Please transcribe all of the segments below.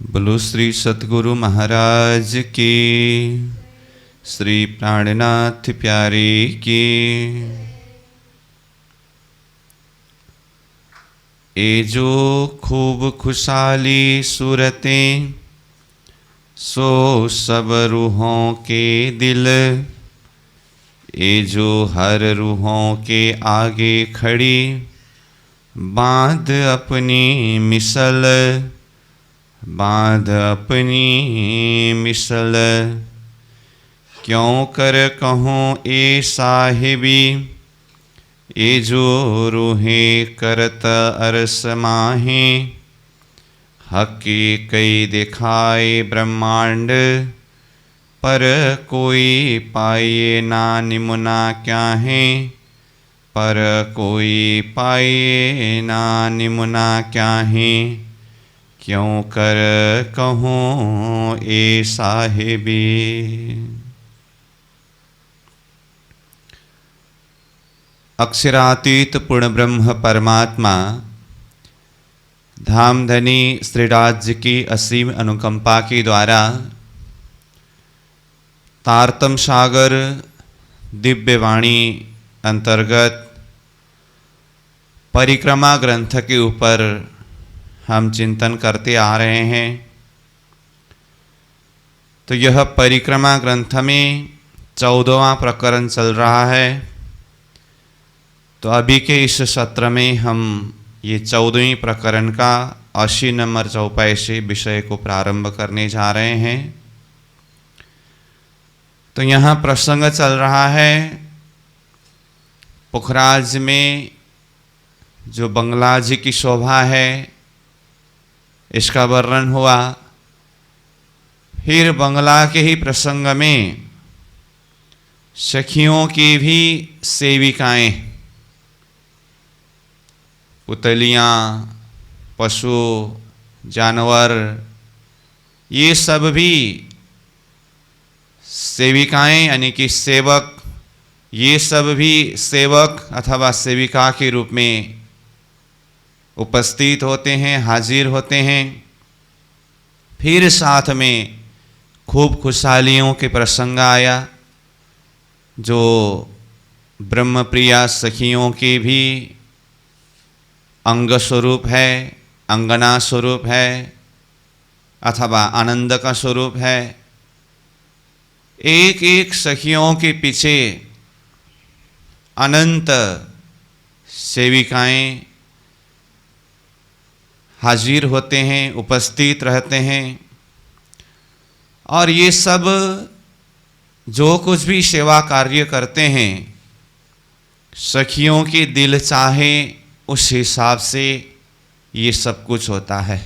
बोलो श्री सतगुरु महाराज की, श्री प्राणनाथ प्यारे की। ए जो खूब खुशहाली सूरतें, सो सब रूहों के दिल। ए जो हर रूहों के आगे खड़ी, बांध अपनी मिसल, बांध अपनी मिसल। क्यों कर कहूँ ए साहिबी, ए जो रूहें करत अरस माहे। हक़ कई दिखाए ब्रह्मांड, पर कोई पाए ना निमुना क्या है। पर कोई पाए ना निमुना क्या है। क्यों कर कहूँ ए साहिबी। अक्षरातीत पूर्ण ब्रह्म परमात्मा धामधनी श्रीराज की असीम अनुकंपा के द्वारा तारतम सागर दिव्य वाणी अंतर्गत परिक्रमा ग्रंथ के ऊपर हम चिंतन करते आ रहे हैं। तो यह परिक्रमा ग्रंथ में 14वां प्रकरण चल रहा है। तो अभी के इस सत्र में हम ये 14वें प्रकरण का 80 नंबर चौपाई से विषय को प्रारंभ करने जा रहे हैं। तो यहाँ प्रसंग चल रहा है पुखराज में जो बंगला जी की शोभा है, इसका वर्णन हुआ। फिर बंगला के ही प्रसंग में सखियों की भी सेविकाएं, पुतलियाँ, पशु, जानवर, ये सब भी सेविकाएं यानी कि सेवक, ये सब भी सेवक अथवा सेविका के रूप में उपस्थित होते हैं, हाजिर होते हैं। फिर साथ में खूब खुशहालियों के प्रसंग आया, जो ब्रह्मप्रिया सखियों के भी अंग स्वरूप है, अंगना स्वरूप है अथवा आनंद का स्वरूप है। एक एक सखियों के पीछे अनंत सेविकाएं हाजिर होते हैं, उपस्थित रहते हैं। और ये सब जो कुछ भी सेवा कार्य करते हैं, सखियों के दिल चाहे उस हिसाब से ये सब कुछ होता है।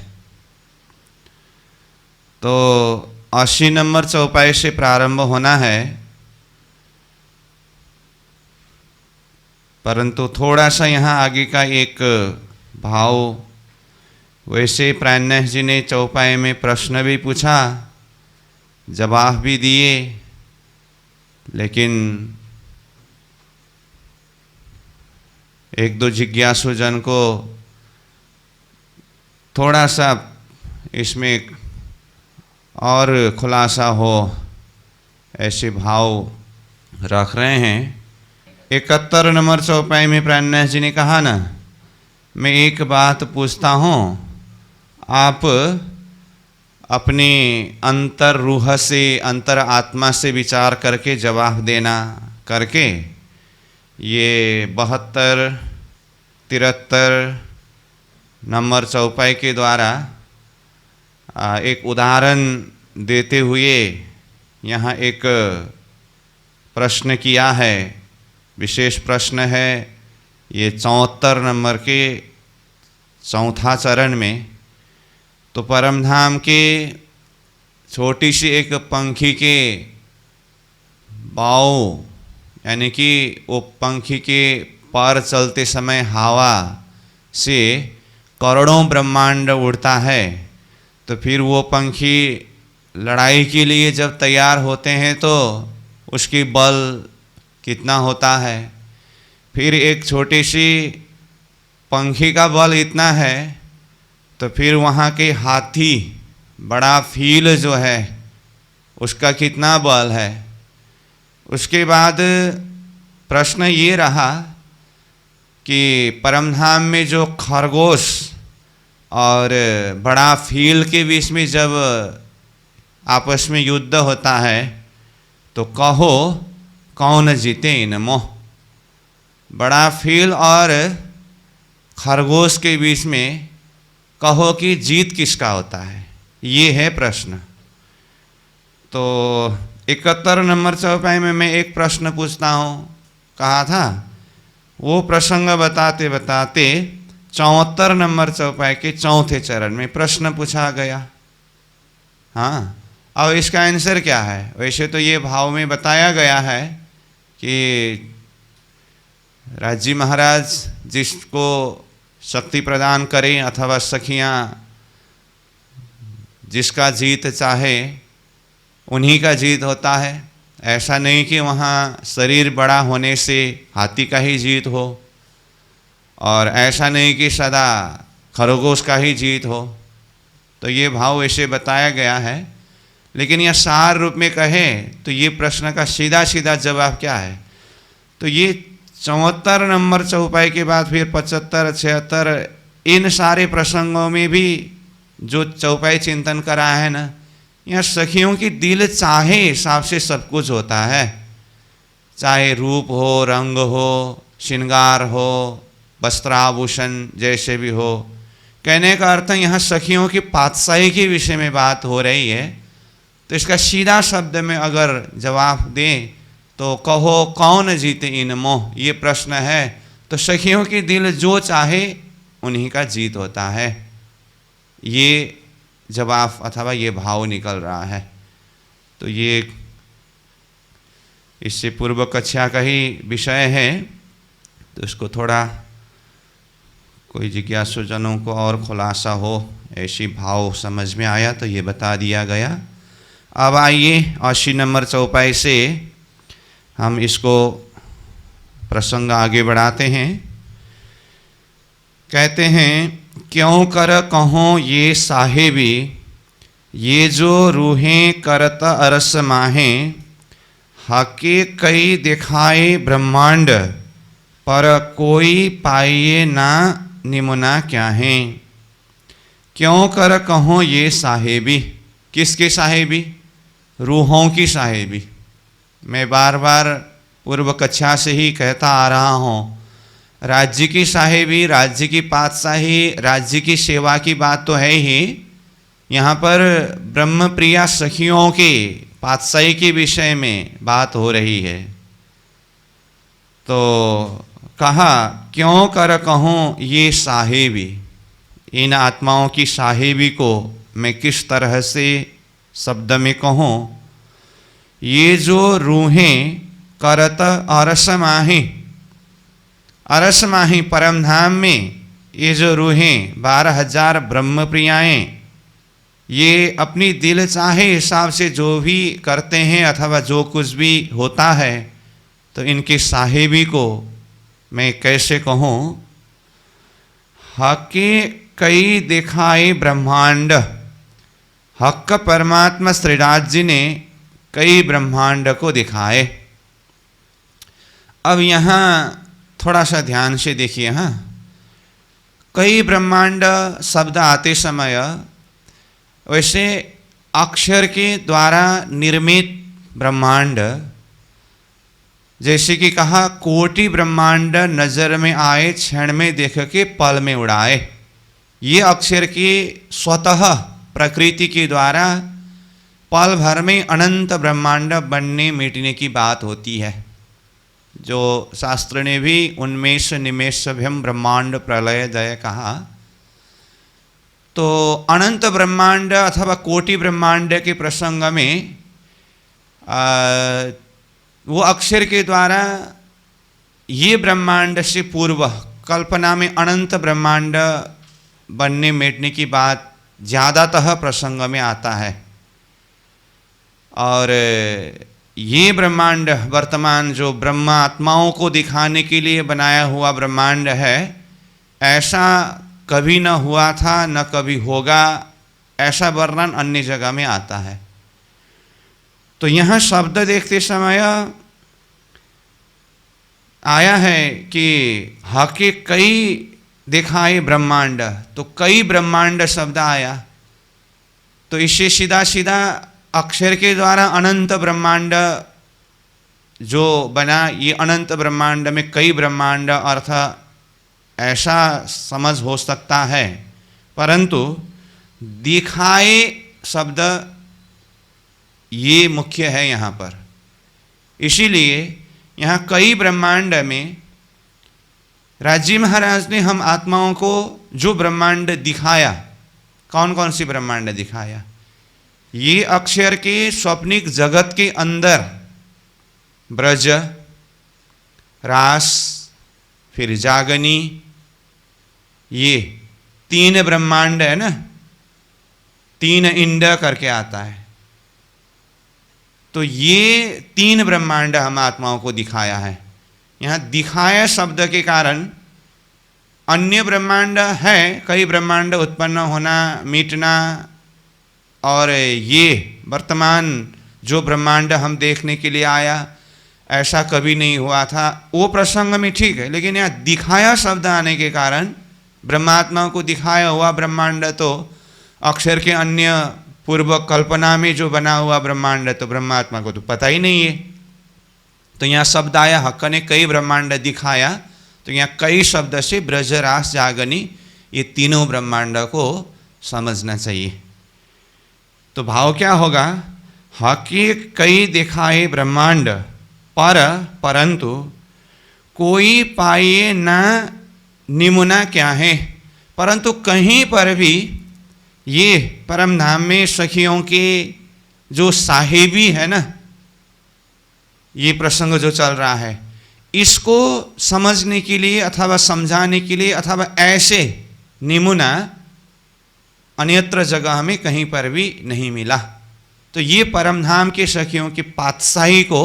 तो 80 नंबर चौपाई से प्रारंभ होना है, परंतु थोड़ा सा यहाँ आगे का एक भाव। वैसे प्राणनाथ जी ने चौपाई में प्रश्न भी पूछा, जवाब भी दिए, लेकिन एक दो जिज्ञासु जन को थोड़ा सा इसमें और खुलासा हो, ऐसे भाव रख रहे हैं। 71 नंबर चौपाई में प्राणनाथ जी ने कहा ना, मैं एक बात पूछता हूँ, आप अपने अंतर रूह से, अंतर आत्मा से विचार करके जवाब देना करके ये 72, 73 नंबर चौपाई के द्वारा एक उदाहरण देते हुए यहाँ एक प्रश्न किया है। विशेष प्रश्न है ये 74 नंबर के चौथा चरण में। तो परमधाम के छोटी सी एक पंखी के बाव, यानी कि वो पंखी के पर चलते समय हवा से करोड़ों ब्रह्मांड उड़ता है। तो फिर वो पंखी लड़ाई के लिए जब तैयार होते हैं तो उसकी बल कितना होता है। फिर एक छोटी सी पंखी का बल इतना है, तो फिर वहाँ के हाथी बड़ा फील जो है उसका कितना बल है। उसके बाद प्रश्न ये रहा कि परमधाम में जो खरगोश और बड़ा फील के बीच में जब आपस में युद्ध होता है तो कहो कौन जीते इनमोह। बड़ा फील और खरगोश के बीच में कहो कि जीत किसका होता है, ये है प्रश्न। तो 71 नंबर चौपाई में मैं एक प्रश्न पूछता हूँ, कहा था वो प्रसंग बताते बताते 74 नंबर चौपाई के चौथे चरण में प्रश्न पूछा गया। हाँ, अब इसका आंसर क्या है? वैसे तो ये भाव में बताया गया है कि राजी महाराज जिसको शक्ति प्रदान करें अथवा सखियाँ जिसका जीत चाहे उन्हीं का जीत होता है। ऐसा नहीं कि वहाँ शरीर बड़ा होने से हाथी का ही जीत हो, और ऐसा नहीं कि सदा खरगोश का ही जीत हो। तो ये भाव ऐसे बताया गया है, लेकिन यह सार रूप में कहें तो ये प्रश्न का सीधा सीधा जवाब क्या है? तो ये 74 नंबर चौपाई के बाद फिर 75, 76 इन सारे प्रसंगों में भी जो चौपाई चिंतन करा है ना, यहाँ सखियों की दिल चाहे हिसाब से सब कुछ होता है। चाहे रूप हो, रंग हो, श्रृंगार हो, वस्त्राभूषण जैसे भी हो। कहने का अर्थ यहाँ सखियों की पातशाही के विषय में बात हो रही है। तो इसका सीधा शब्द में अगर जवाब दें तो कहो कौन जीते इन मोह, ये प्रश्न है। तो सखियों की दिल जो चाहे उन्हीं का जीत होता है, ये जवाब अथवा ये भाव निकल रहा है। तो ये इससे पूर्व कक्षा का ही विषय है, तो इसको थोड़ा कोई जिज्ञासु जनों को और खुलासा हो, ऐसी भाव समझ में आया तो ये बता दिया गया। अब आइए 80 नंबर चौपाई से हम इसको प्रसंग आगे बढ़ाते हैं। कहते हैं, क्यों कर कहो ये साहेबी, ये जो रूहें करत अरस माहें, हके कई दिखाए ब्रह्मांड, पर कोई पाइए ना निमुना क्या है। क्यों कर कहो ये साहेबी, किसके साहेबी? रूहों की साहेबी। मैं बार बार पूर्व कक्षा से ही कहता आ रहा हूँ, राज्य की साहेबी, राज्य की पातशाही, राज्य की सेवा की बात तो है ही। यहाँ पर ब्रह्म प्रिया सखियों के पातशाही के विषय में बात हो रही है। तो कहा, क्यों कर कहूँ ये साहेबी, इन आत्माओं की साहेबी को मैं किस तरह से शब्द में कहूँ। ये जो रूहें करत अरस माही, अरस माही परमधाम में ये जो रूहें 12,000 ब्रह्म प्रियाएँ, ये अपनी दिल चाहे हिसाब से जो भी करते हैं अथवा जो कुछ भी होता है, तो इनकी साहेबी को मैं कैसे कहूँ। हके कई दिखाए ब्रह्मांड, हक परमात्मा श्रीराज जी ने कई ब्रह्मांड को दिखाए। अब यहाँ थोड़ा सा ध्यान से देखिए। हाँ, कई ब्रह्मांड शब्द आते समय वैसे अक्षर के द्वारा निर्मित ब्रह्मांड, जैसे कि कहा कोटि ब्रह्मांड नजर में आए, क्षण में देख के पल में उड़ाए। ये अक्षर की स्वतः प्रकृति के द्वारा पल भर में अनंत ब्रह्मांड बनने मिटने की बात होती है, जो शास्त्र ने भी उन्मेष निमेषभ्यम ब्रह्मांड प्रलय जय कहा। तो अनंत ब्रह्मांड अथवा कोटि ब्रह्मांड के प्रसंग में वो अक्षर के द्वारा ये ब्रह्मांड से पूर्व कल्पना में अनंत ब्रह्मांड बनने मिटने की बात ज़्यादातः प्रसंग में आता है। और ये ब्रह्मांड वर्तमान जो ब्रह्म आत्माओं को दिखाने के लिए बनाया हुआ ब्रह्मांड है, ऐसा कभी न हुआ था न कभी होगा, ऐसा वर्णन अन्य जगह में आता है। तो यहाँ शब्द देखते समय आया है कि ह के कई दिखाए ब्रह्मांड, तो कई ब्रह्मांड शब्द आया, तो इससे सीधा सीधा अक्षर के द्वारा अनंत ब्रह्मांड जो बना, ये अनंत ब्रह्मांड में कई ब्रह्मांड अर्थ ऐसा समझ हो सकता है। परंतु दिखाए शब्द ये मुख्य है यहाँ पर, इसीलिए यहाँ कई ब्रह्मांड में राजी महाराज ने हम आत्माओं को जो ब्रह्मांड दिखाया, कौन कौन सी ब्रह्मांड दिखाया, ये अक्षर के स्वप्निक जगत के अंदर ब्रज, रास, फिर जागनी, ये 3 ब्रह्मांड है ना, 3 इंड करके आता है। तो ये 3 ब्रह्मांड हम आत्माओं को दिखाया है। यहाँ दिखाया शब्द के कारण अन्य ब्रह्मांड है, कई ब्रह्मांड उत्पन्न होना, मिटना, और ये वर्तमान जो ब्रह्मांड हम देखने के लिए आया ऐसा कभी नहीं हुआ था, वो प्रसंग में ठीक है। लेकिन यहाँ दिखाया शब्द आने के कारण ब्रह्मात्मा को दिखाया हुआ ब्रह्मांड तो अक्षर के अन्य पूर्व कल्पना में जो बना हुआ ब्रह्मांड तो ब्रह्मात्मा को तो पता ही नहीं है। तो यहाँ शब्द आया हक ने कई ब्रह्मांड दिखाया, तो यहाँ कई शब्द से ब्रज, रास, जागनी ये तीनों ब्रह्मांड को समझना चाहिए। तो भाव क्या होगा, हकी कई दिखाए ब्रह्मांड पर परंतु कोई पाए न निमुना क्या है। परंतु कहीं पर भी ये परम धाम में सखियों के जो साहिबी है ना, ये प्रसंग जो चल रहा है, इसको समझने के लिए अथवा समझाने के लिए अथवा ऐसे निमुना अन्यत्र जगह हमें कहीं पर भी नहीं मिला। तो ये परम धाम के सखियों की पातशाही को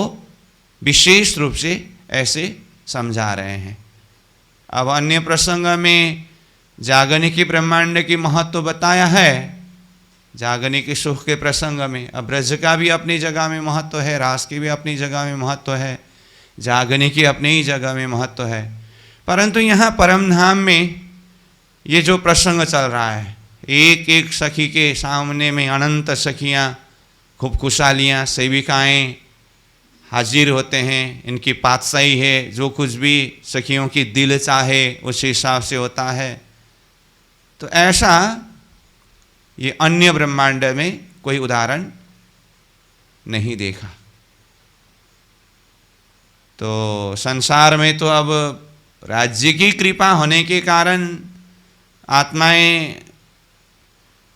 विशेष रूप से ऐसे समझा रहे हैं। अब अन्य प्रसंग में जागने की ब्रह्मांड की महत्व बताया है, जागने के सुख के प्रसंग में। अब ब्रज का भी अपनी जगह में महत्व है, रास की भी अपनी जगह में महत्व है, जागने की अपनी ही जगह में महत्व है। परंतु यहाँ परम धाम में ये जो प्रसंग चल रहा है, एक एक सखी के सामने में अनंत सखियाँ, खूब खुशहालियाँ, सेविकाएँ हाजिर होते हैं, इनकी पातशाही है, जो कुछ भी सखियों की दिल चाहे उस हिसाब से होता है। तो ऐसा ये अन्य ब्रह्मांड में कोई उदाहरण नहीं देखा। तो संसार में तो अब राज्य की कृपा होने के कारण आत्माएं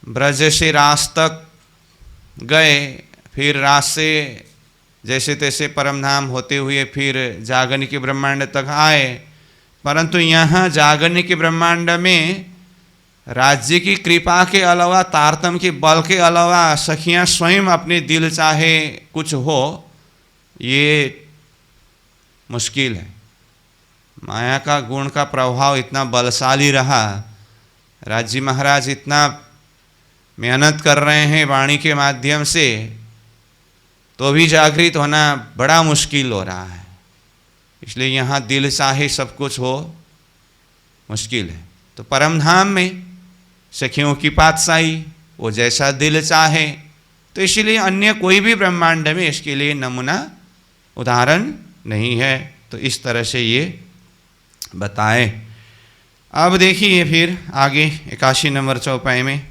ब्रज से रास तक गए, फिर रास से जैसे तैसे परमधाम होते हुए फिर जागने के ब्रह्मांड तक आए। परंतु यहाँ जागने के ब्रह्मांड में राज्य की कृपा के अलावा, तारतम्य के बल के अलावा सखियाँ स्वयं अपने दिल चाहे कुछ हो, ये मुश्किल है। माया का गुण का प्रभाव इतना बलशाली रहा, राज्य महाराज इतना मेहनत कर रहे हैं वाणी के माध्यम से, तो भी जागृत होना बड़ा मुश्किल हो रहा है। इसलिए यहाँ दिल चाहे सब कुछ हो मुश्किल है। तो परमधाम में सखियों की पातशाही, वो जैसा दिल चाहे, तो इसलिए अन्य कोई भी ब्रह्मांड में इसके लिए नमूना उदाहरण नहीं है। तो इस तरह से ये बताए। अब देखिए फिर आगे 81 नंबर चौपाई में,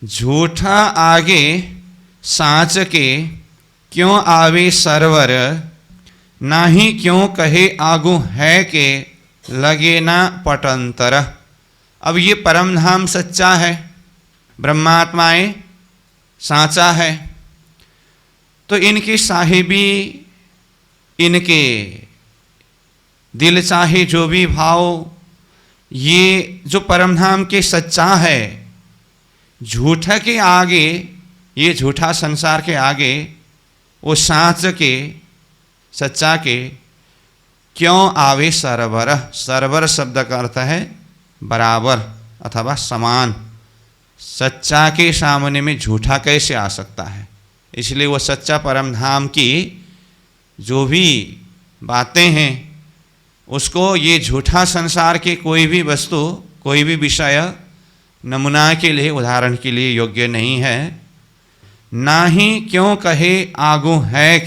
झूठा आगे साँच के क्यों आवे सरवर, नाही क्यों कहे आगू है के लगे ना पटंतर। अब ये परम धाम सच्चा है, ब्रह्मात्माएं साँचा है, तो इनकी साहिबी, इनके दिल चाहे जो भी भाव, ये जो परम धाम के सच्चा है, झूठा के आगे, ये झूठा संसार के आगे वो साँच के, सच्चा के क्यों आवे सरवर। सरवर शब्द का अर्थ है बराबर अथवा समान। सच्चा के सामने में झूठा कैसे आ सकता है। इसलिए वो सच्चा परम धाम की जो भी बातें हैं उसको ये झूठा संसार के कोई भी वस्तु, कोई भी विषय नमूना के लिए, उदाहरण के लिए योग्य नहीं है। ना ही क्यों कहे आगू है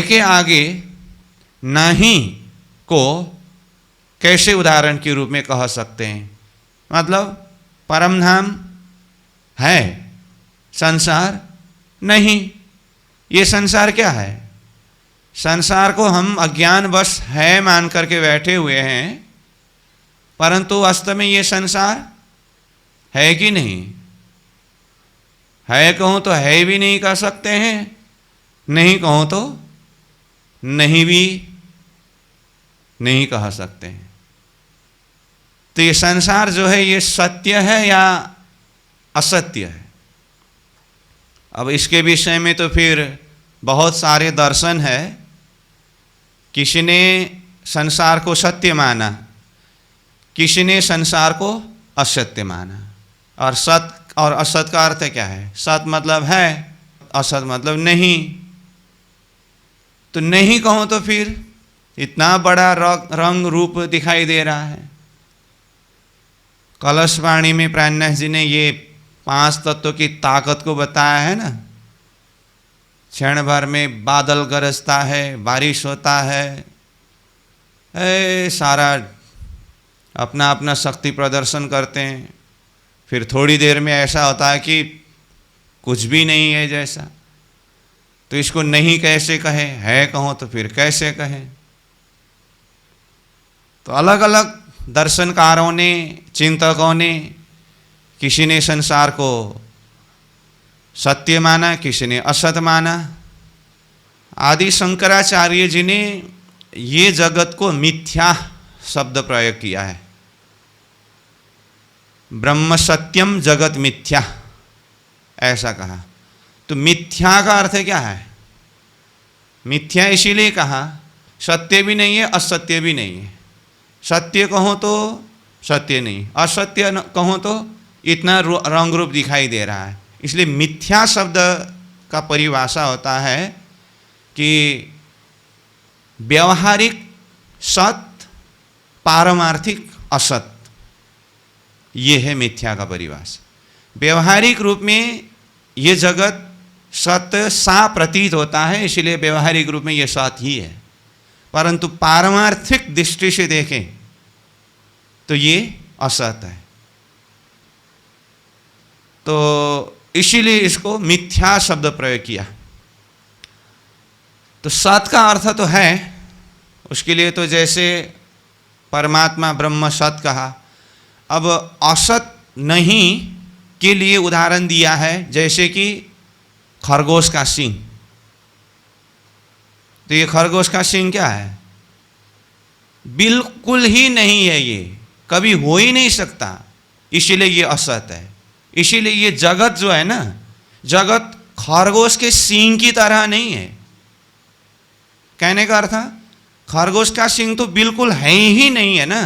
के आगे नहीं को कैसे उदाहरण के रूप में कह सकते हैं। मतलब परम धाम है, संसार नहीं। ये संसार क्या है? संसार को हम अज्ञानवश है मान करके बैठे हुए हैं, परंतु वास्तव में ये संसार है कि नहीं है? कहूँ तो है भी नहीं कह सकते हैं, नहीं कहूँ तो नहीं भी नहीं कह सकते हैं। तो ये संसार जो है ये सत्य है या असत्य है? अब इसके विषय में तो फिर बहुत सारे दर्शन है। किसी ने संसार को सत्य माना, किसी ने संसार को असत्य माना। और सत्य और असत का अर्थ क्या है? सत मतलब है, असत मतलब नहीं। तो नहीं कहूँ तो फिर इतना बड़ा रंग रूप दिखाई दे रहा है। कलश वाणी में प्राणनाथ जी ने ये 5 तत्वों की ताकत को बताया है ना। क्षण भर में बादल गरजता है, बारिश होता है, सारा अपना अपना शक्ति प्रदर्शन करते हैं। फिर थोड़ी देर में ऐसा होता है कि कुछ भी नहीं है जैसा। तो इसको नहीं कैसे कहे, है कहो तो फिर कैसे कहे? तो अलग अलग दर्शनकारों ने, चिंतकों ने, किसी ने संसार को सत्य माना, किसी ने असत माना। आदि शंकराचार्य जी ने ये जगत को मिथ्या शब्द प्रयोग किया है। ब्रह्म सत्यम जगत मिथ्या ऐसा कहा। तो मिथ्या का अर्थ क्या है? मिथ्या इसीलिए कहा, सत्य भी नहीं है, असत्य भी नहीं है। सत्य कहो तो सत्य नहीं, असत्य कहो तो इतना रंग रूप दिखाई दे रहा है। इसलिए मिथ्या शब्द का परिभाषा होता है कि व्यवहारिक सत्य, पारमार्थिक असत। ये है मिथ्या का परिभाषा। व्यवहारिक रूप में ये जगत सत्य सा प्रतीत होता है, इसलिए व्यवहारिक रूप में ये सत्य ही है। परंतु पारमार्थिक दृष्टि से देखें तो ये असत है। तो इसीलिए इसको मिथ्या शब्द प्रयोग किया। तो सत का अर्थ तो है, उसके लिए तो जैसे परमात्मा ब्रह्म सत कहा। अब असत नहीं के लिए उदाहरण दिया है, जैसे कि खरगोश का सींग। तो ये खरगोश का सींग क्या है? बिल्कुल ही नहीं है, ये कभी हो ही नहीं सकता, इसीलिए ये असत है। इसीलिए ये जगत जो है ना, जगत खरगोश के सींग की तरह नहीं है। कहने का अर्थ, खरगोश का सींग तो बिल्कुल है ही नहीं है ना।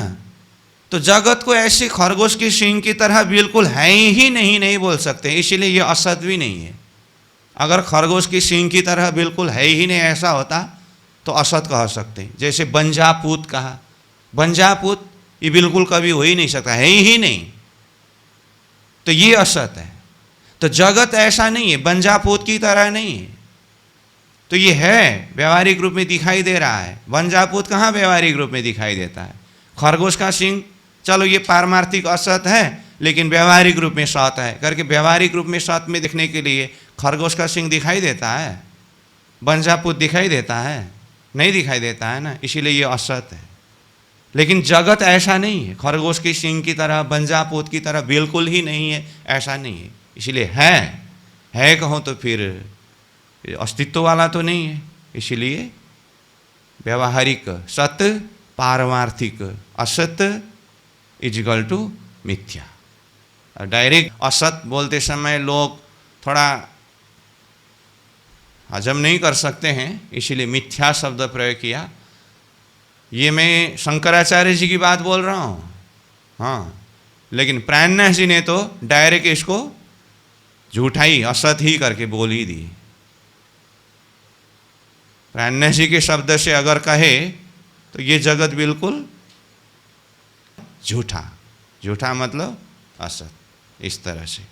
तो जगत को ऐसे खरगोश के सींग की तरह बिल्कुल है ही नहीं बोल सकते, इसीलिए ये असत भी नहीं है। अगर खरगोश की सींग की तरह बिल्कुल है ही नहीं ऐसा होता तो असत कह सकते हैं। जैसे बंजापूत कहा, बंजापूत ये बिल्कुल कभी हो ही नहीं सकता, है ही नहीं, तो ये असत है। तो जगत ऐसा नहीं है, बंजापूत की तरह नहीं है। तो ये है, व्यवहारिक रूप में दिखाई दे रहा है। बंजापूत कहाँ व्यवहारिक रूप में दिखाई देता है? खरगोश का सींग, चलो ये पारमार्थिक असत है लेकिन व्यवहारिक रूप में सत है करके, व्यवहारिक रूप में सत में दिखने के लिए खरगोश का सींग दिखाई देता है, बंजापूत दिखाई देता है? नहीं दिखाई देता है ना, इसीलिए ये असत है। लेकिन जगत ऐसा नहीं है, खरगोश के सींग की तरह, बंजापूत की तरह बिल्कुल ही नहीं है, ऐसा नहीं है। इसलिए है कहो तो फिर अस्तित्व वाला तो नहीं है। इसीलिए व्यवहारिक सत्य, पारमार्थिक असत इजिकल टू मिथ्या। डायरेक्ट असत बोलते समय लोग थोड़ा हजम नहीं कर सकते हैं, इसीलिए मिथ्या शब्द प्रयोग किया। ये मैं शंकराचार्य जी की बात बोल रहा हूँ। हाँ, लेकिन प्राणनाथ जी ने तो डायरेक्ट इसको झूठा ही असत ही करके बोल ही दी। प्राणनाथ जी के शब्द से अगर कहे तो ये जगत बिल्कुल झूठा, झूठा मतलब असत, इस तरह से।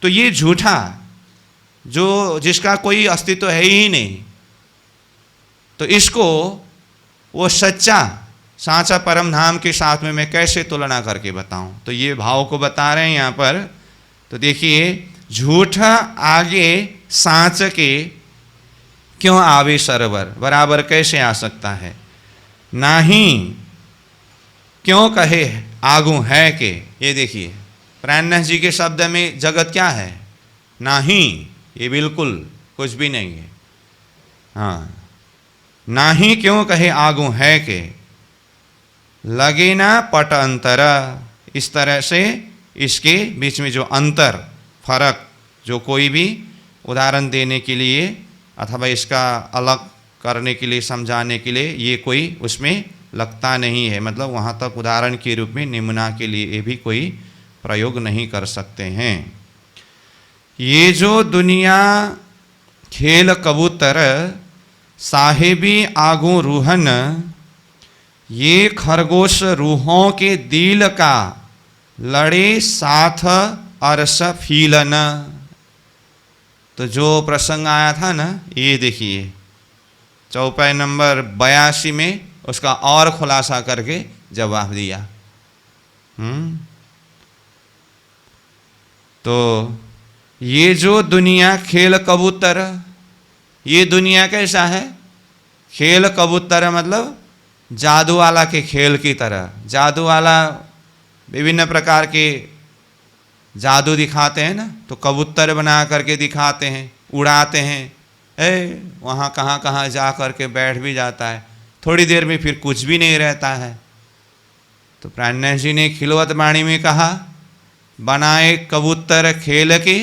तो ये झूठा जो जिसका कोई अस्तित्व है ही नहीं, तो इसको वो सच्चा सांचा परम धाम के साथ में मैं कैसे तुलना करके बताऊं। तो ये भाव को बता रहे हैं यहाँ पर। तो देखिए, झूठा आगे सांच के क्यों आवे सरवर, बराबर कैसे आ सकता है। नाही क्यों कहे आगू है के, ये देखिए प्राणनाथ जी के शब्द में जगत क्या है, नाही, ये बिल्कुल कुछ भी नहीं है। हाँ, नाही क्यों कहे आगू है के, लगे ना पट अंतर, इस तरह से इसके बीच में जो अंतर फर्क, जो कोई भी उदाहरण देने के लिए अथवा इसका अलग करने के लिए, समझाने के लिए ये कोई उसमें लगता नहीं है। मतलब वहाँ तक उदाहरण के रूप में निम्ना के लिए भी कोई प्रयोग नहीं कर सकते हैं। ये जो दुनिया खेल कबूतर साहेबी आगू रूहन, ये खरगोश रूहों के दिल का लड़े साथ अरस फीलन। तो जो प्रसंग आया था ना, ये देखिए चौपाई नंबर 82 में उसका और खुलासा करके जवाब दिया। तो ये जो दुनिया खेल कबूतर, ये दुनिया कैसा है, खेल कबूतर मतलब जादू वाला के खेल की तरह। जादू वाला विभिन्न प्रकार के जादू दिखाते हैं ना, तो कबूतर बना करके दिखाते हैं, उड़ाते हैं, वहाँ कहाँ कहाँ जा करके बैठ भी जाता है, थोड़ी देर में फिर कुछ भी नहीं रहता है। तो प्राणनाथ जी ने खिलवत वाणी में कहा, बनाए कबूतर खेल के,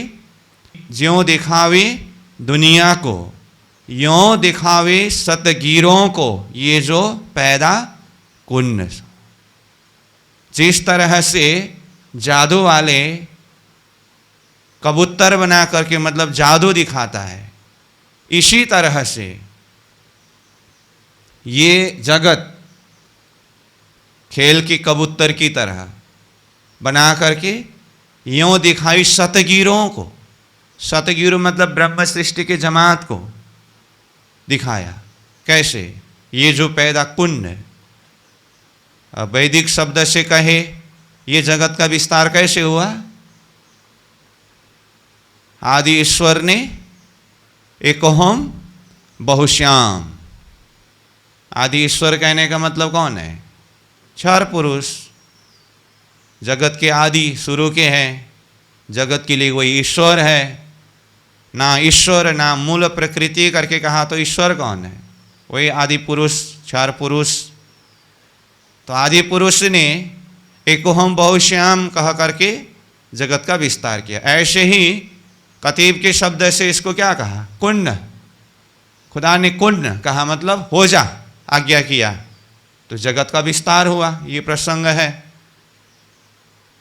ज्यों दिखावे दुनिया को, यों दिखावे सतगीरों को, ये जो पैदा कुन्न। जिस तरह से जादू वाले कबूतर बना करके मतलब जादू दिखाता है, इसी तरह से ये जगत खेल की कबूतर की तरह बना करके यों दिखाई सतगीरों को। सतगीर मतलब ब्रह्म सृष्टि के जमात को दिखाया। कैसे, ये जो पैदा कुन्न, वैदिक शब्द से कहे ये जगत का विस्तार कैसे हुआ। आदि ईश्वर ने एकोहम बहुश्याम। आदि ईश्वर कहने का मतलब कौन है, चार पुरुष जगत के आदि शुरू के हैं। जगत के लिए वही ईश्वर है। ना ईश्वर ना मूल प्रकृति करके कहा तो ईश्वर कौन है, वही आदि पुरुष, चार पुरुष। तो आदि पुरुष ने एकोहम बहुश्याम कह करके जगत का विस्तार किया। ऐसे ही कतीब के शब्द से इसको क्या कहा, कुन्न। खुदा ने कुन्न कहा मतलब हो जा, आज्ञा किया, तो जगत का विस्तार हुआ। ये प्रसंग है।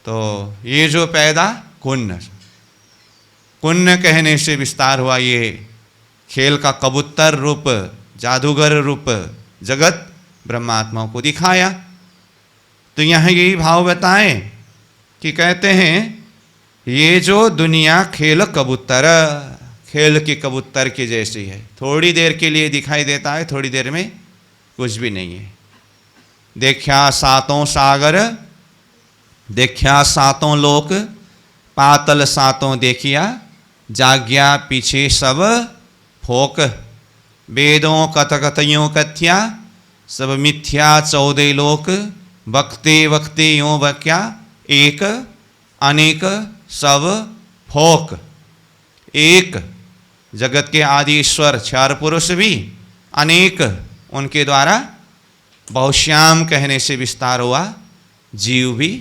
तो ये जो पैदा कुन्न, कुन्न कहने से विस्तार हुआ। ये खेल का कबूतर रूप, जादूगर रूप जगत ब्रह्मात्माओं को दिखाया। तो यहाँ यही भाव बताएं कि कहते हैं ये जो दुनिया खेल कबूतर, खेल की कबूतर की जैसी है। थोड़ी देर के लिए दिखाई देता है, थोड़ी देर में कुछ भी नहीं है। देखा सातों सागर, देखा सातों लोक, पातल सातों देखिया, जाग्या पीछे सब फोक। वेदों कथकथयों कथ्या, सब मिथ्या 14 लोक। वक्ते वक्ते यों वक्या, एक अनेक सब फोक। एक जगत के आदि ईश्वर चार पुरुष भी, अनेक उनके द्वारा बहुश्याम कहने से विस्तार हुआ। जीव भी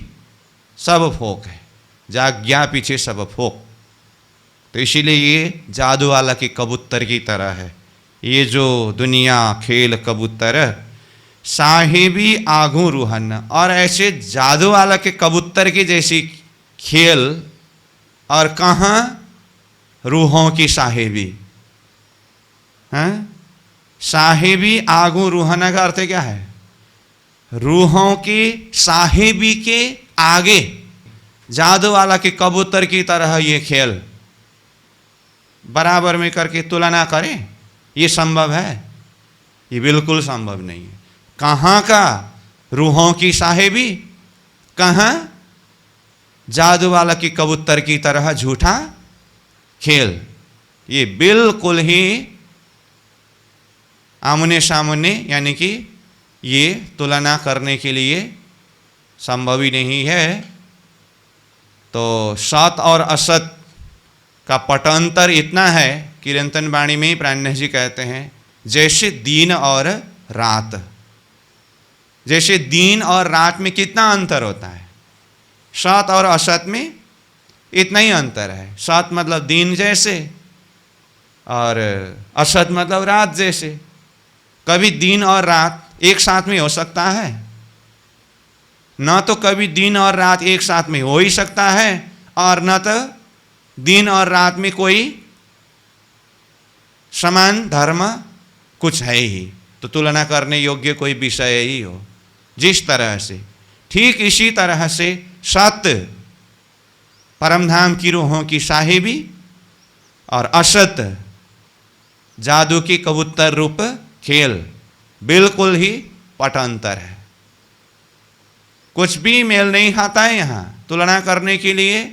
सब फोक है, जाग्या पीछे सब फोक। तो इसीलिए ये जादू वाला के कबूतर की तरह है। ये जो दुनिया खेल कबूतर साहेबी आगू रूहन, और ऐसे जादू वाला के कबूतर की जैसी खेल और कहाँ रूहों की साहेबी। हैं? साहेबी आगू रूहाना का अर्थ क्या है? रूहों की साहेबी के आगे जादू वाला के कबूतर की तरह ये खेल बराबर में करके तुलना करें, ये संभव है? ये बिल्कुल संभव नहीं है। कहाँ का रूहों की साहेबी, कहाँ जादू वाला की कबूतर की तरह झूठा खेल। ये बिल्कुल ही आमने सामने, यानी कि ये तुलना करने के लिए संभव ही नहीं है। तो सत और असत का पटांतर इतना है कि कीर्तन वाणी में ही प्राणनाथ जी कहते हैं, जैसे दिन और रात। जैसे दिन और रात में कितना अंतर होता है, सत और असत में इतना ही अंतर है। सत मतलब दिन जैसे और असत मतलब रात जैसे। कभी दिन और रात एक साथ में हो सकता है? न तो कभी दिन और रात एक साथ में हो ही सकता है, और न तो दिन और रात में कोई समान धर्म कुछ है ही, तो तुलना करने योग्य कोई विषय ही हो। जिस तरह से, ठीक इसी तरह से सत्य परमधाम की रूहों की साहिबी और असत जादू की कबूतर रूप खेल बिल्कुल ही पटांतर है। कुछ भी मेल नहीं खाता है। यहाँ तुलना करने के लिए,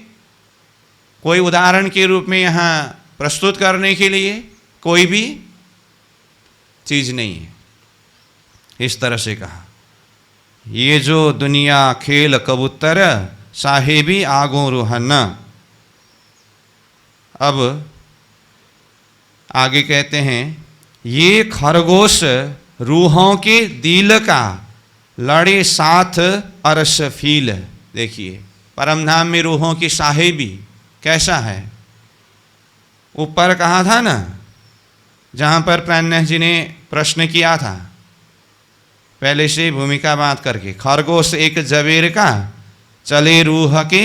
कोई उदाहरण के रूप में यहाँ प्रस्तुत करने के लिए कोई भी चीज नहीं है। इस तरह से कहा, ये जो दुनिया खेल कबूतर साहेबी आगो रूहन्ना। अब आगे कहते हैं, ये खरगोश रूहों के दिल का लड़े साथ अरस फील। देखिए परमधाम में रूहों की साहेबी कैसा है। ऊपर कहा था ना, जहाँ पर प्राणनाथ जी ने प्रश्न किया था पहले से भूमिका बात करके, खरगोश एक जबेर का चले रूह के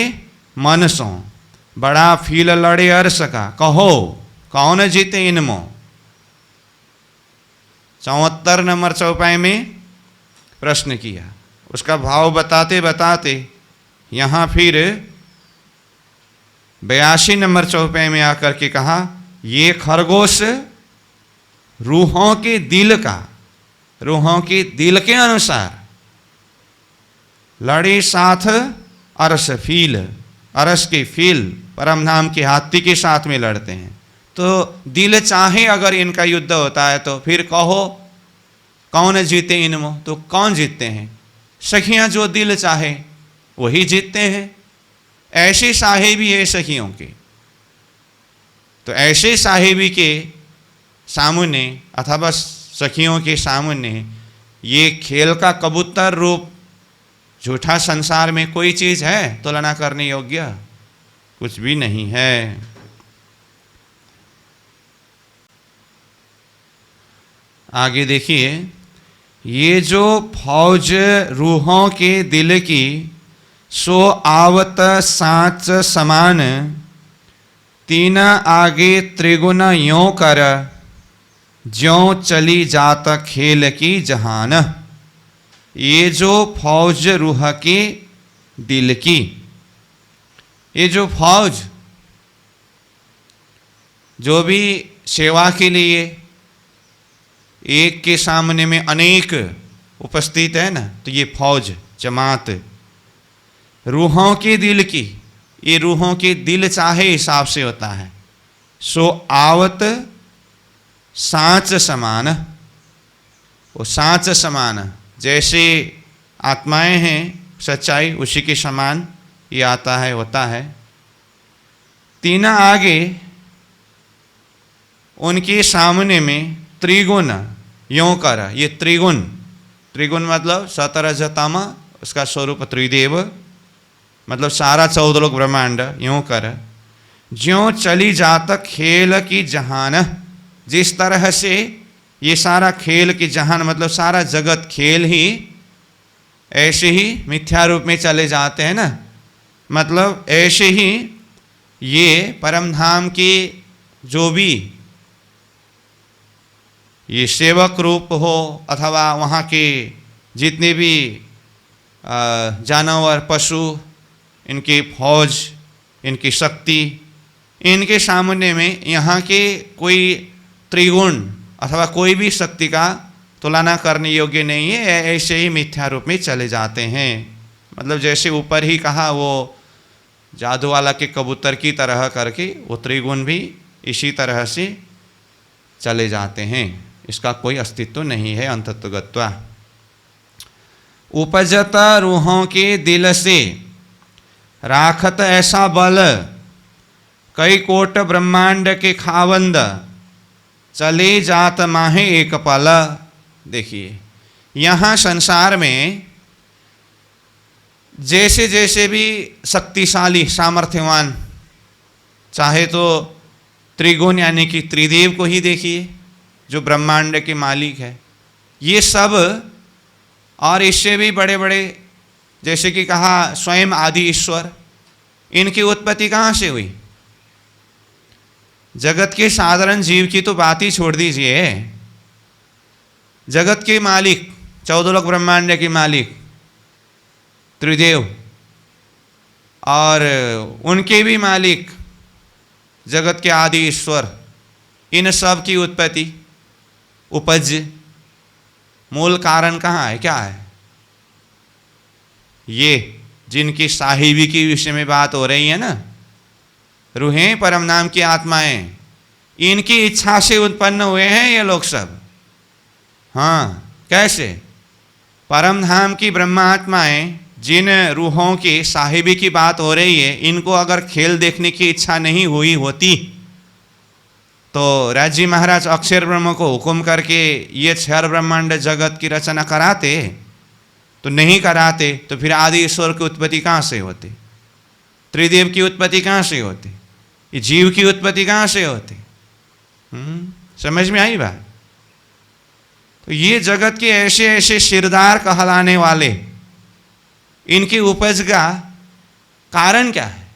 मन सो, बड़ा फील लड़े अर्श का, कहो कौन जीते इनमो। 74 नंबर चौपाई में प्रश्न किया। उसका भाव बताते बताते यहाँ फिर 82 नंबर चौपाई में आकर के कहा, ये खरगोश रूहों के दिल का, रूहों के दिल के अनुसार लड़े साथ अरस फील। अरस के फील परमधाम के हाथी के साथ में लड़ते हैं। तो दिल चाहे अगर इनका युद्ध होता है तो फिर कहो कौन जीते इनमो, तो कौन जीतते हैं? सखियां जो दिल चाहे वही जीतते हैं। ऐसे साहेबी है सखियों के। तो ऐसे साहेबी के सामने अथवा सखियों के सामने ये खेल का कबूतर रूप झूठा संसार में कोई चीज है तुलना करने योग्य? कुछ भी नहीं है। आगे देखिए, ये जो फौज रूहों के दिल की, सो आवत साँच समान, तीन आगे त्रिगुण यों कर, ज्यों चली जात खेल की जहान। ये जो फौज रूह के दिल की, ये जो फौज जो भी सेवा के लिए एक के सामने में अनेक उपस्थित है ना, तो ये फौज जमात रूहों के दिल की, ये रूहों के दिल चाहे हिसाब से होता है। सो आवत साँच समान, वो साँच समान, जैसे आत्माएं हैं सच्चाई उसी के समान ये आता है, होता है। तीन आगे उनके सामने में त्रिगुण यों कर, ये त्रिगुण, त्रिगुण मतलब सतरजतमा, उसका स्वरूप त्रिदेव, मतलब सारा 14 लोक ब्रह्मांड यों कर, ज्यों चली जात खेल की जहान। जिस तरह से ये सारा खेल की जहान मतलब सारा जगत खेल ही ऐसे ही मिथ्या रूप में चले जाते हैं ना, मतलब ऐसे ही ये परम धाम के जो भी ये सेवक रूप हो अथवा वहाँ के जितने भी जानवर पशु, इनकी फौज, इनकी शक्ति, इनके सामने में यहाँ के कोई त्रिगुण अथवा कोई भी शक्ति का तुलना करने योग्य नहीं है। ऐसे ही मिथ्या रूप में चले जाते हैं। मतलब जैसे ऊपर ही कहा वो जादू वाला के कबूतर की तरह करके वो त्रिगुण भी इसी तरह से चले जाते हैं। इसका कोई अस्तित्व नहीं है अंतत्वगत्वा। उपजत रूहों के दिल से राखत ऐसा बल, कई कोट ब्रह्मांड के खावंद, चले जात माहे एक पल। देखिए यहाँ संसार में जैसे जैसे भी शक्तिशाली सामर्थ्यवान, चाहे तो त्रिगुण यानी कि त्रिदेव को ही देखिए जो ब्रह्मांड के मालिक है, ये सब, और इससे भी बड़े बड़े जैसे कि कहा स्वयं आदि ईश्वर, इनकी उत्पत्ति कहाँ से हुई? जगत के साधारण जीव की तो बात ही छोड़ दीजिए, जगत के मालिक, 14 लोक ब्रह्मांड के मालिक त्रिदेव और उनके भी मालिक जगत के आदि ईश्वर, इन सब की उत्पत्ति, उपज, मूल कारण कहाँ है? क्या है? ये जिनकी साहिबी के विषय में बात हो रही है ना, रूहें परम नाम की आत्माएं, इनकी इच्छा से उत्पन्न हुए हैं ये लोग सब। हाँ, कैसे? परम धाम की ब्रह्मात्माएं, जिन रूहों की साहिबी की बात हो रही है, इनको अगर खेल देखने की इच्छा नहीं हुई होती तो राजी महाराज अक्षर ब्रह्म को हुक्म करके ये 6 ब्रह्मांड जगत की रचना कराते? तो नहीं कराते। तो फिर आदि ईश्वर की उत्पत्ति कहाँ से होती? त्रिदेव की उत्पत्ति कहाँ से होती? ये जीव की उत्पत्ति कहाँ से होती? समझ में आई बात? तो ये जगत के ऐसे ऐसे सिरदार कहलाने वाले, इनकी उपज का कारण क्या है?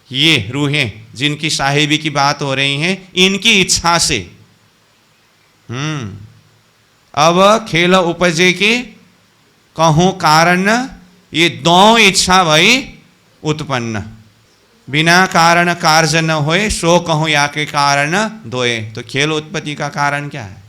ये रूहें जिनकी साहिबी की बात हो रही हैं, इनकी इच्छा से। अब खेल उपजे के कहूँ कारण, ये दो इच्छा भई उत्पन्न, बिना कारण कार्य न होए, सो कहूँ या के कारण दोए। तो खेल उत्पत्ति का कारण क्या है?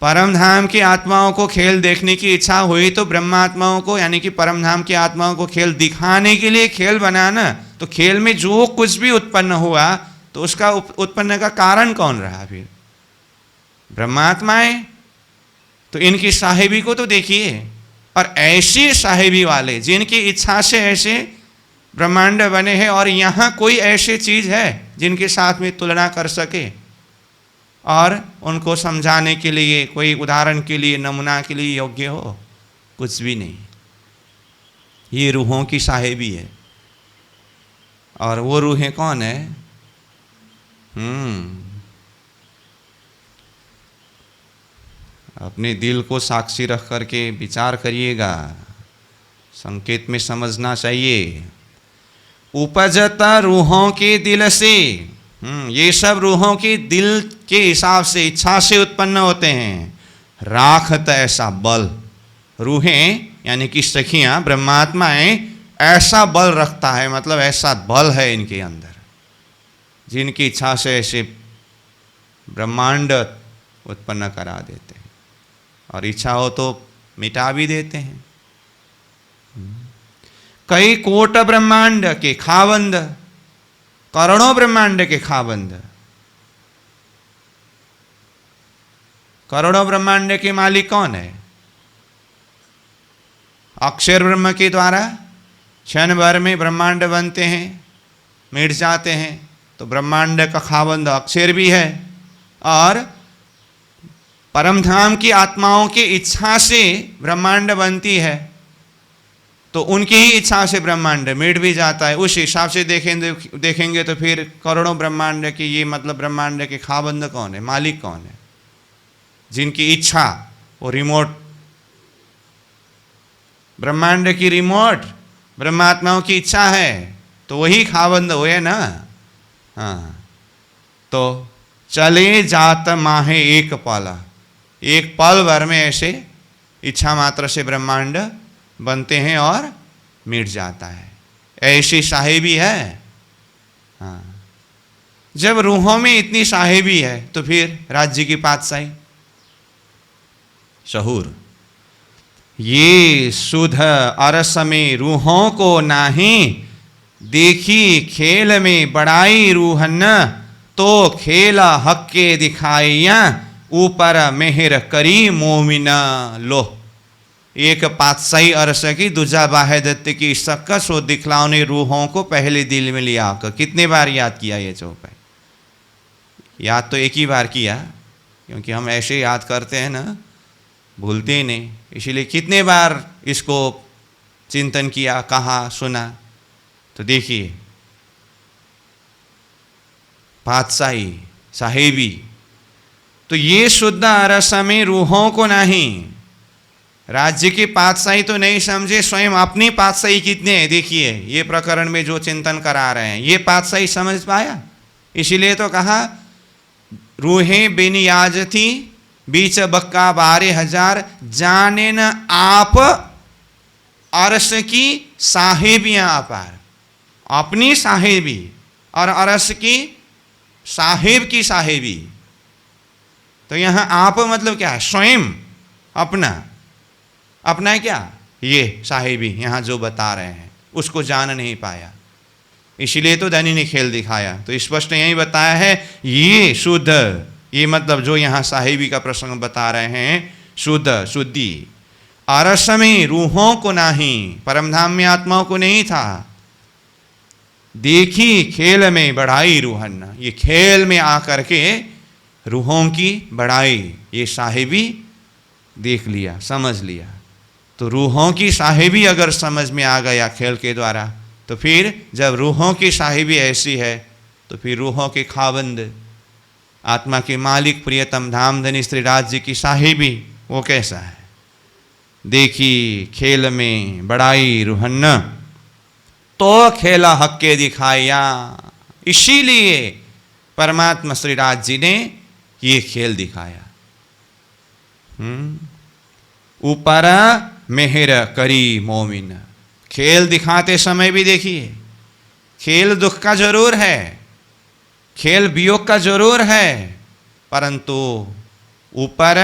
परम धाम की आत्माओं को खेल देखने की इच्छा हुई तो ब्रह्मात्माओं को यानी कि परम धाम की आत्माओं को खेल दिखाने के लिए खेल बनाना। तो खेल में जो कुछ भी उत्पन्न हुआ तो उसका उत्पन्न का कारण कौन रहा? फिर ब्रह्मात्माएं। तो इनकी साहिबी को तो देखिए, और ऐसे साहिबी वाले जिनकी इच्छा से ऐसे ब्रह्मांड बने हैं, और यहाँ कोई ऐसी चीज है जिनके साथ में तुलना कर सके और उनको समझाने के लिए, कोई उदाहरण के लिए, नमूना के लिए योग्य हो? कुछ भी नहीं। ये रूहों की साहिबी है। और वो रूहें कौन है? अपने दिल को साक्षी रख करके विचार करिएगा, संकेत में समझना चाहिए। उपजता रूहों के दिल से, ये सब रूहों के दिल के हिसाब से, इच्छा से उत्पन्न होते हैं। राखत ऐसा बल, रूहें यानी कि सखियां, ब्रह्मात्माएं ऐसा बल रखता है, मतलब ऐसा बल है इनके अंदर, जिनकी इच्छा से ऐसे ब्रह्मांड उत्पन्न करा देते हैं, और इच्छा हो तो मिटा भी देते हैं। कई कोट ब्रह्मांड के खावंद, करोड़ों ब्रह्मांड के खावंद, करोड़ों ब्रह्मांड के मालिक कौन है? अक्षर ब्रह्म के द्वारा क्षण भर में ब्रह्मांड बनते हैं, मिट जाते हैं। तो ब्रह्मांड का खावंद अक्षर भी है, और परम धाम की आत्माओं की इच्छा से ब्रह्मांड बनती है, तो उनकी ही इच्छा से ब्रह्मांड मिट भी जाता है। उस हिसाब से देखेंगे तो फिर करोड़ों ब्रह्मांड की, ये मतलब ब्रह्मांड के खावंद कौन है, मालिक कौन है? जिनकी इच्छा, वो रिमोट, ब्रह्मांड की रिमोट ब्रह्मात्माओं की इच्छा है तो वही खावंद हुए ना। हाँ, तो चले जात माहे एक पाला, एक पल भर में ऐसे इच्छा मात्र से ब्रह्मांड बनते हैं और मिट जाता है। ऐसी साहेबी है। हाँ, जब रूहों में इतनी साहेबी है तो फिर राज्य की पातशाही शहूर। ये सुध अरस में रूहों को नाही, देखी खेल में बड़ाई रूहन, तो खेला हक्के दिखाइया, ऊपर मेहर करी मोमिना। लो, एक पातशाही अरस की दूजा बाहे दत्त की सक्का सो दिखलाओ ने रूहों को पहले दिल में लिया कर। कितने बार याद किया ये चौपाई? याद तो एक ही बार किया, क्योंकि हम ऐसे याद करते हैं ना, भूलते ही नहीं। इसीलिए कितने बार इसको चिंतन किया, कहा, सुना। तो देखिए, पातशाही साहेबी, तो ये शुद्ध अरस में रूहों को नहीं, राज्य की पातशाही तो नहीं समझे, स्वयं अपनी पातशाही कितने है देखिए। ये प्रकरण में जो चिंतन करा रहे हैं, ये पातशाही समझ पाया। इसीलिए तो कहा रूहें बेनियाज थी, बीच बक्का 12,000, जाने न आप अरस की साहेबियां अपार। अपनी साहेबी और अरस की साहेब की साहेबी। तो यहां आप मतलब क्या है? स्वयं अपना। अपना है क्या? ये साहेबी यहां जो बता रहे हैं, उसको जान नहीं पाया, इसीलिए तो धनी ने खेल दिखाया। तो स्पष्ट यही बताया है, ये शुद्ध, ये मतलब जो यहाँ साहिबी का प्रसंग बता रहे हैं, शुद्ध, शुद्धि। अरस में रूहों को नहीं, परमधाम में आत्माओं को नहीं था। देखी खेल में बढ़ाई रूहन, ये खेल में आकर के रूहों की बढ़ाई, ये साहिबी देख लिया, समझ लिया। तो रूहों की साहिबी अगर समझ में आ गया खेल के द्वारा, तो फिर जब रूहों की साहिबी ऐसी है, तो फिर रूहों के खावंद, आत्मा के मालिक, प्रियतम धामधनी श्री राज्य की साहिबी, वो कैसा है? देखी खेल में बड़ाई रूहन, तो खेला हक्के दिखाया। इसीलिए परमात्मा श्री राज जी ने ये खेल दिखाया। ऊपर मेहर करी मोमिन। खेल दिखाते समय भी देखिए, खेल दुख का जरूर है, खेल वियोग का जरूर है, परंतु ऊपर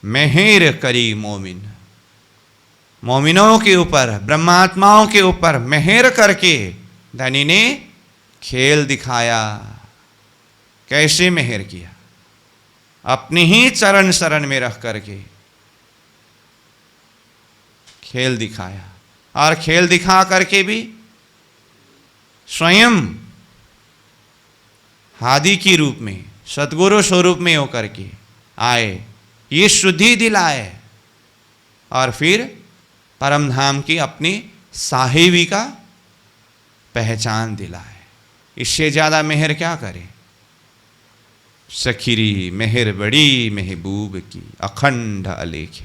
मेहर करी मोमिन। मोमिनों के ऊपर, ब्रह्मात्माओं के ऊपर मेहर करके धनी ने खेल दिखाया। कैसे मेहर किया? अपनी ही चरण शरण में रख करके खेल दिखाया। और खेल दिखा करके भी स्वयं हादि की रूप में, सद्गुरु स्वरूप में होकर के आए, ये शुद्धि दिलाए, और फिर परमधाम की अपनी साहिबी का पहचान दिलाए। इससे ज़्यादा मेहर क्या करे? सखीरी मेहर बड़ी महबूब की, अखंड अलेख,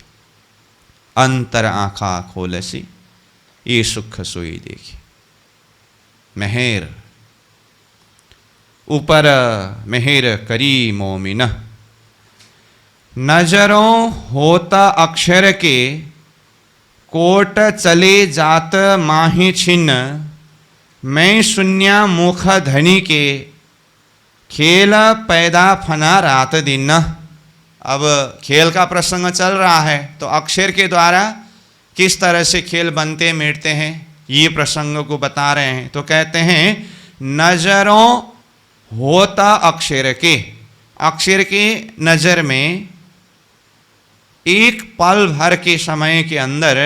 अंतर आँखा खोलसी, ये सुख सोई देखे। मेहर, ऊपर मेहर करी मोमिन। नजरों होता अक्षर के, कोट चले जात माही छिन्न। मैं शून्या मुख धनी के, खेल पैदा फना रात दिन। अब खेल का प्रसंग चल रहा है, तो अक्षर के द्वारा किस तरह से खेल बनते मिटते हैं, ये प्रसंग को बता रहे हैं। तो कहते हैं नजरों होता अक्षर के, अक्षर के नजर में एक पल भर के समय के अंदर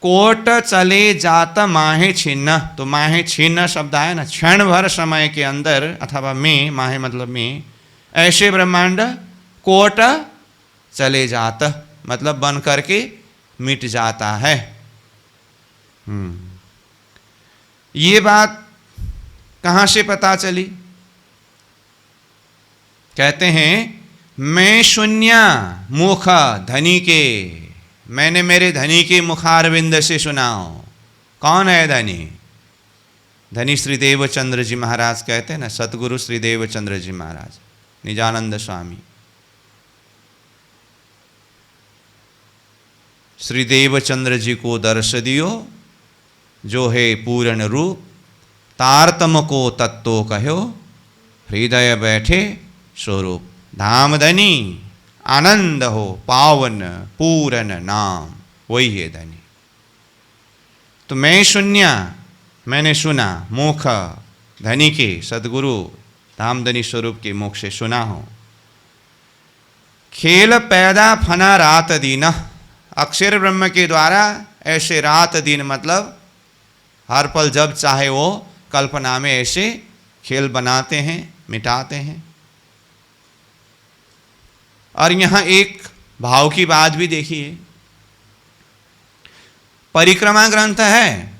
कोट चले जात माहे छिन्न। तो माहे छिन्न शब्द आया ना, क्षण भर समय के अंदर, अथवा में, माहे मतलब में, ऐसे ब्रह्मांड कोट चले जात मतलब बन करके मिट जाता है। ये बात कहाँ से पता चली? कहते हैं मैं शून्य मुख धनी के, मैंने मेरे धनी के मुखारविंद से सुना हूं। कौन है धनी? धनी श्री देवचंद्र जी महाराज कहते हैं ना, सतगुरु श्री देवचंद्र जी महाराज, निजानंद स्वामी। श्री देवचंद्र जी को दर्श दियो, जो है पूर्ण रूप, तारतम को तत्तो कहो, हृदय बैठे स्वरूप। धाम धनी आनंद हो, पावन पूर्ण नाम, वही है धनी। तो मैं शून्य, मैंने सुना, मुख धनी के सदगुरु धामधनी स्वरूप के मुख से सुना हो। खेल पैदा फना रात दिन, अक्षर ब्रह्म के द्वारा ऐसे रात दिन मतलब हर पल जब चाहे वो कल्पना में ऐसे खेल बनाते हैं, मिटाते हैं। और यहाँ एक भाव की बात भी देखिए, परिक्रमा ग्रंथ है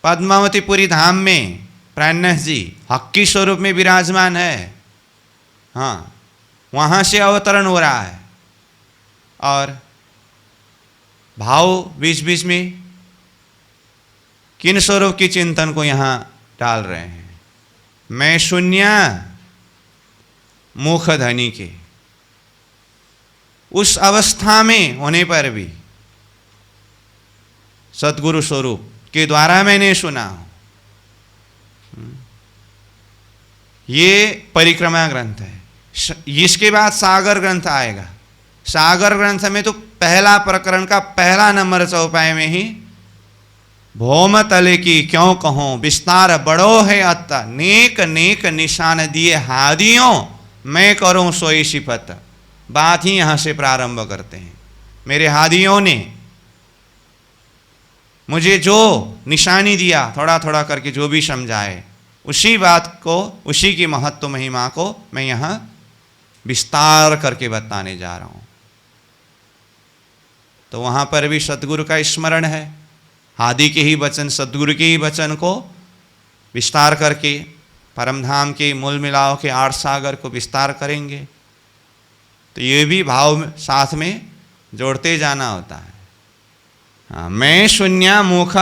पद्मावतीपुरी धाम में, प्राणनाथ जी हक्की स्वरूप में विराजमान है। हाँ, वहाँ से अवतरण हो रहा है और भाव बीच बीच में किन स्वरूप की चिंतन को यहाँ डाल रहे हैं? मैं शून्य, मुख धनी के। उस अवस्था में होने पर भी सतगुरु स्वरूप के द्वारा मैंने सुना हूं। ये परिक्रमा ग्रंथ है। इसके बाद सागर ग्रंथ आएगा। सागर ग्रंथ में तो पहला प्रकरण का पहला नंबर चौपाई में ही भौम तले की क्यों कहो, विस्तार बड़ो है अत्ता, नेक नेक निशान दिए हादियों, मैं करूं सोई सिफत। बात ही यहां से प्रारंभ करते हैं। मेरे हादियों ने मुझे जो निशानी दिया, थोड़ा थोड़ा करके जो भी समझाए, उसी बात को, उसी की महत्व महिमा को मैं यहाँ विस्तार करके बताने जा रहा हूँ। तो वहाँ पर भी सतगुरु का स्मरण है, आदि के ही वचन, सतगुरु के ही वचन को विस्तार करके परमधाम के मूल मिलाव के आठ सागर को विस्तार करेंगे। तो ये भी भाव साथ में जोड़ते जाना होता है। हाँ, मैं शून्य मुख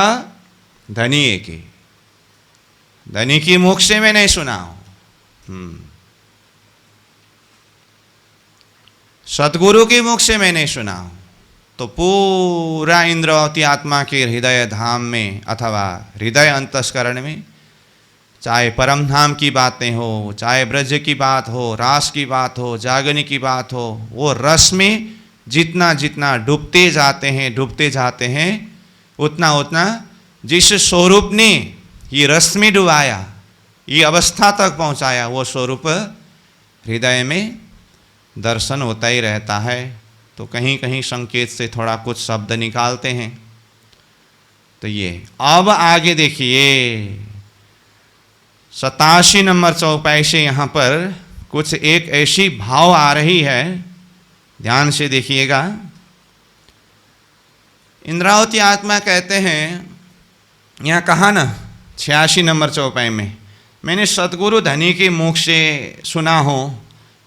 धनी एक, धनी की मुख से मैं नहीं सुना हूं, सतगुरु के मुख से मैं नहीं सुना हूं। तो पूरा इंद्रावती आत्मा के हृदय धाम में अथवा हृदय अंतस्करण में, चाहे परम धाम की बातें हो, चाहे ब्रज की बात हो, रास की बात हो, जागने की बात हो, वो रस में जितना जितना डूबते जाते हैं उतना उतना जिस स्वरूप ने ये रस में डुबाया, ये अवस्था तक पहुंचाया, वो स्वरूप हृदय में दर्शन होता ही रहता है। तो कहीं कहीं संकेत से थोड़ा कुछ शब्द निकालते हैं। तो ये अब आगे देखिए 87 नंबर चौपाई से यहाँ पर कुछ एक ऐसी भाव आ रही है, ध्यान से देखिएगा। इंद्रावती आत्मा कहते हैं, यहाँ कहा ना 86 नंबर चौपाई में, मैंने सतगुरु धनी के मुख से सुना हो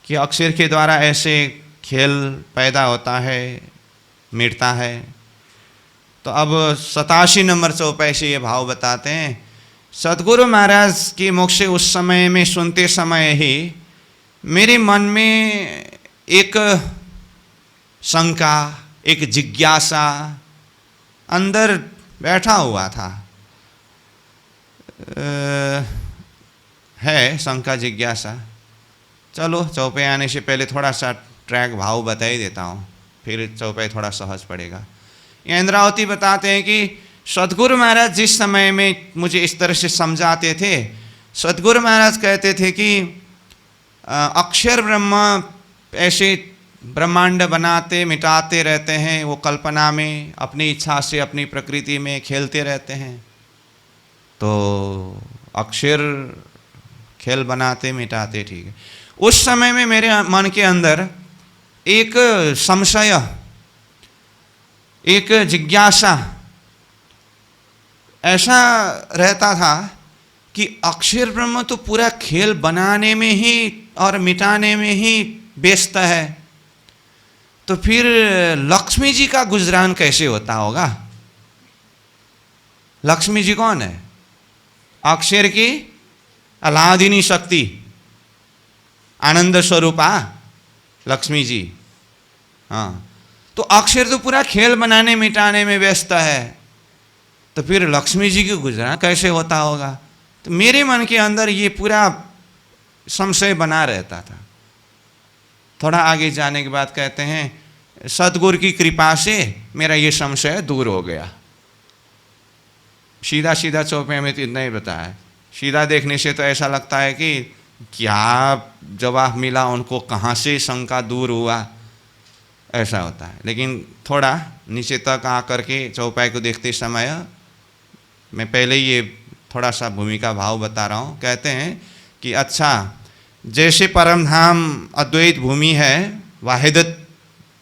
कि अक्षर के द्वारा ऐसे खेल पैदा होता है, मिटता है। तो अब 87 नंबर चौपाई से ये भाव बताते हैं, सतगुरु महाराज के मुख से उस समय में सुनते समय ही मेरे मन में एक शंका, एक जिज्ञासा अंदर बैठा हुआ था। है शंका जिज्ञासा। चलो चौपाई आने से पहले थोड़ा सा ट्रैक भाव बता ही देता हूँ, फिर चौपाई थोड़ा सहज पड़ेगा। इंद्रावती बताते हैं कि सतगुरु महाराज जिस समय में मुझे इस तरह से समझाते थे, सतगुरु महाराज कहते थे कि अक्षर ब्रह्म ऐसे ब्रह्मांड बनाते मिटाते रहते हैं, वो कल्पना में अपनी इच्छा से अपनी प्रकृति में खेलते रहते हैं। तो अक्षर खेल बनाते मिटाते, ठीक है। उस समय में मेरे मन के अंदर एक संशय, एक जिज्ञासा ऐसा रहता था कि अक्षर ब्रह्म तो पूरा खेल बनाने में ही और मिटाने में ही व्यस्त है, तो फिर लक्ष्मी जी का गुजरान कैसे होता होगा? लक्ष्मी जी कौन है? अक्षर की अलादिनी शक्ति, आनंद स्वरूपा लक्ष्मी जी। हाँ, तो अक्षर तो पूरा खेल बनाने मिटाने में व्यस्त है, तो फिर लक्ष्मी जी की गुजरान कैसे होता होगा? तो मेरे मन के अंदर ये पूरा संशय बना रहता था। थोड़ा आगे जाने के बाद कहते हैं सतगुरु की कृपा से मेरा ये संशय दूर हो गया। सीधा सीधा चौपे में तो इतना ही बताया। सीधा देखने से तो ऐसा लगता है कि क्या जवाब मिला उनको, कहाँ से शंका दूर हुआ, ऐसा होता है। लेकिन थोड़ा नीचे तक आकर के चौपाई को देखते समय मैं पहले ये थोड़ा सा भूमिका भाव बता रहा हूँ। कहते हैं कि अच्छा, जैसे परम धाम अद्वैत भूमि है, वाहिदत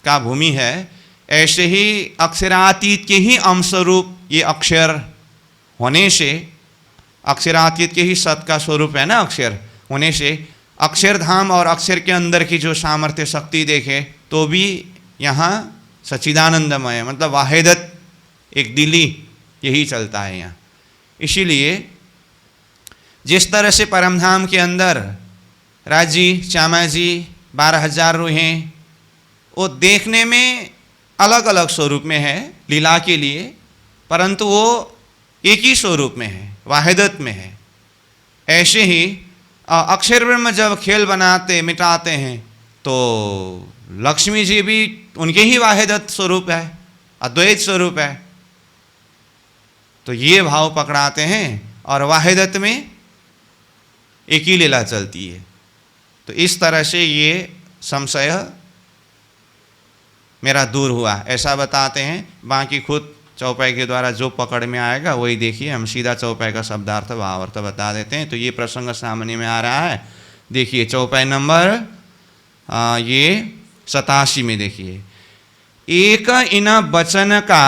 का भूमि है, ऐसे ही अक्षरातीत के ही अंशरूप ये अक्षर होने से, अक्षरातीत के ही सत का स्वरूप है ना अक्षर होने से, अक्षरधाम और अक्षर के अंदर की जो सामर्थ्य शक्ति देखे तो भी यहाँ सच्चिदानंदमय, मतलब वाहिदत एक दिली यही चलता है यहाँ। इसीलिए जिस तरह से परमधाम के अंदर राजी चामाजी 12,000 रूहें, वो देखने में अलग अलग स्वरूप में है लीला के लिए, परंतु वो एक ही स्वरूप में है, वाहिदत में है। ऐसे ही अक्षर ब्रह्म जब खेल बनाते मिटाते हैं तो लक्ष्मी जी भी उनके ही वाहिदत स्वरूप है, अद्वैत स्वरूप है। तो ये भाव पकड़ाते हैं और वाहिदत में एक ही लीला चलती है। तो इस तरह से ये संशय मेरा दूर हुआ, ऐसा बताते हैं। बाकी खुद चौपाई के द्वारा जो पकड़ में आएगा वही देखिए। हम सीधा चौपाई का शब्दार्थ भावार्थ बता देते हैं। तो ये प्रसंग सामने में आ रहा है, देखिए चौपाई नंबर ये 87 में देखिए। एक इन बचन का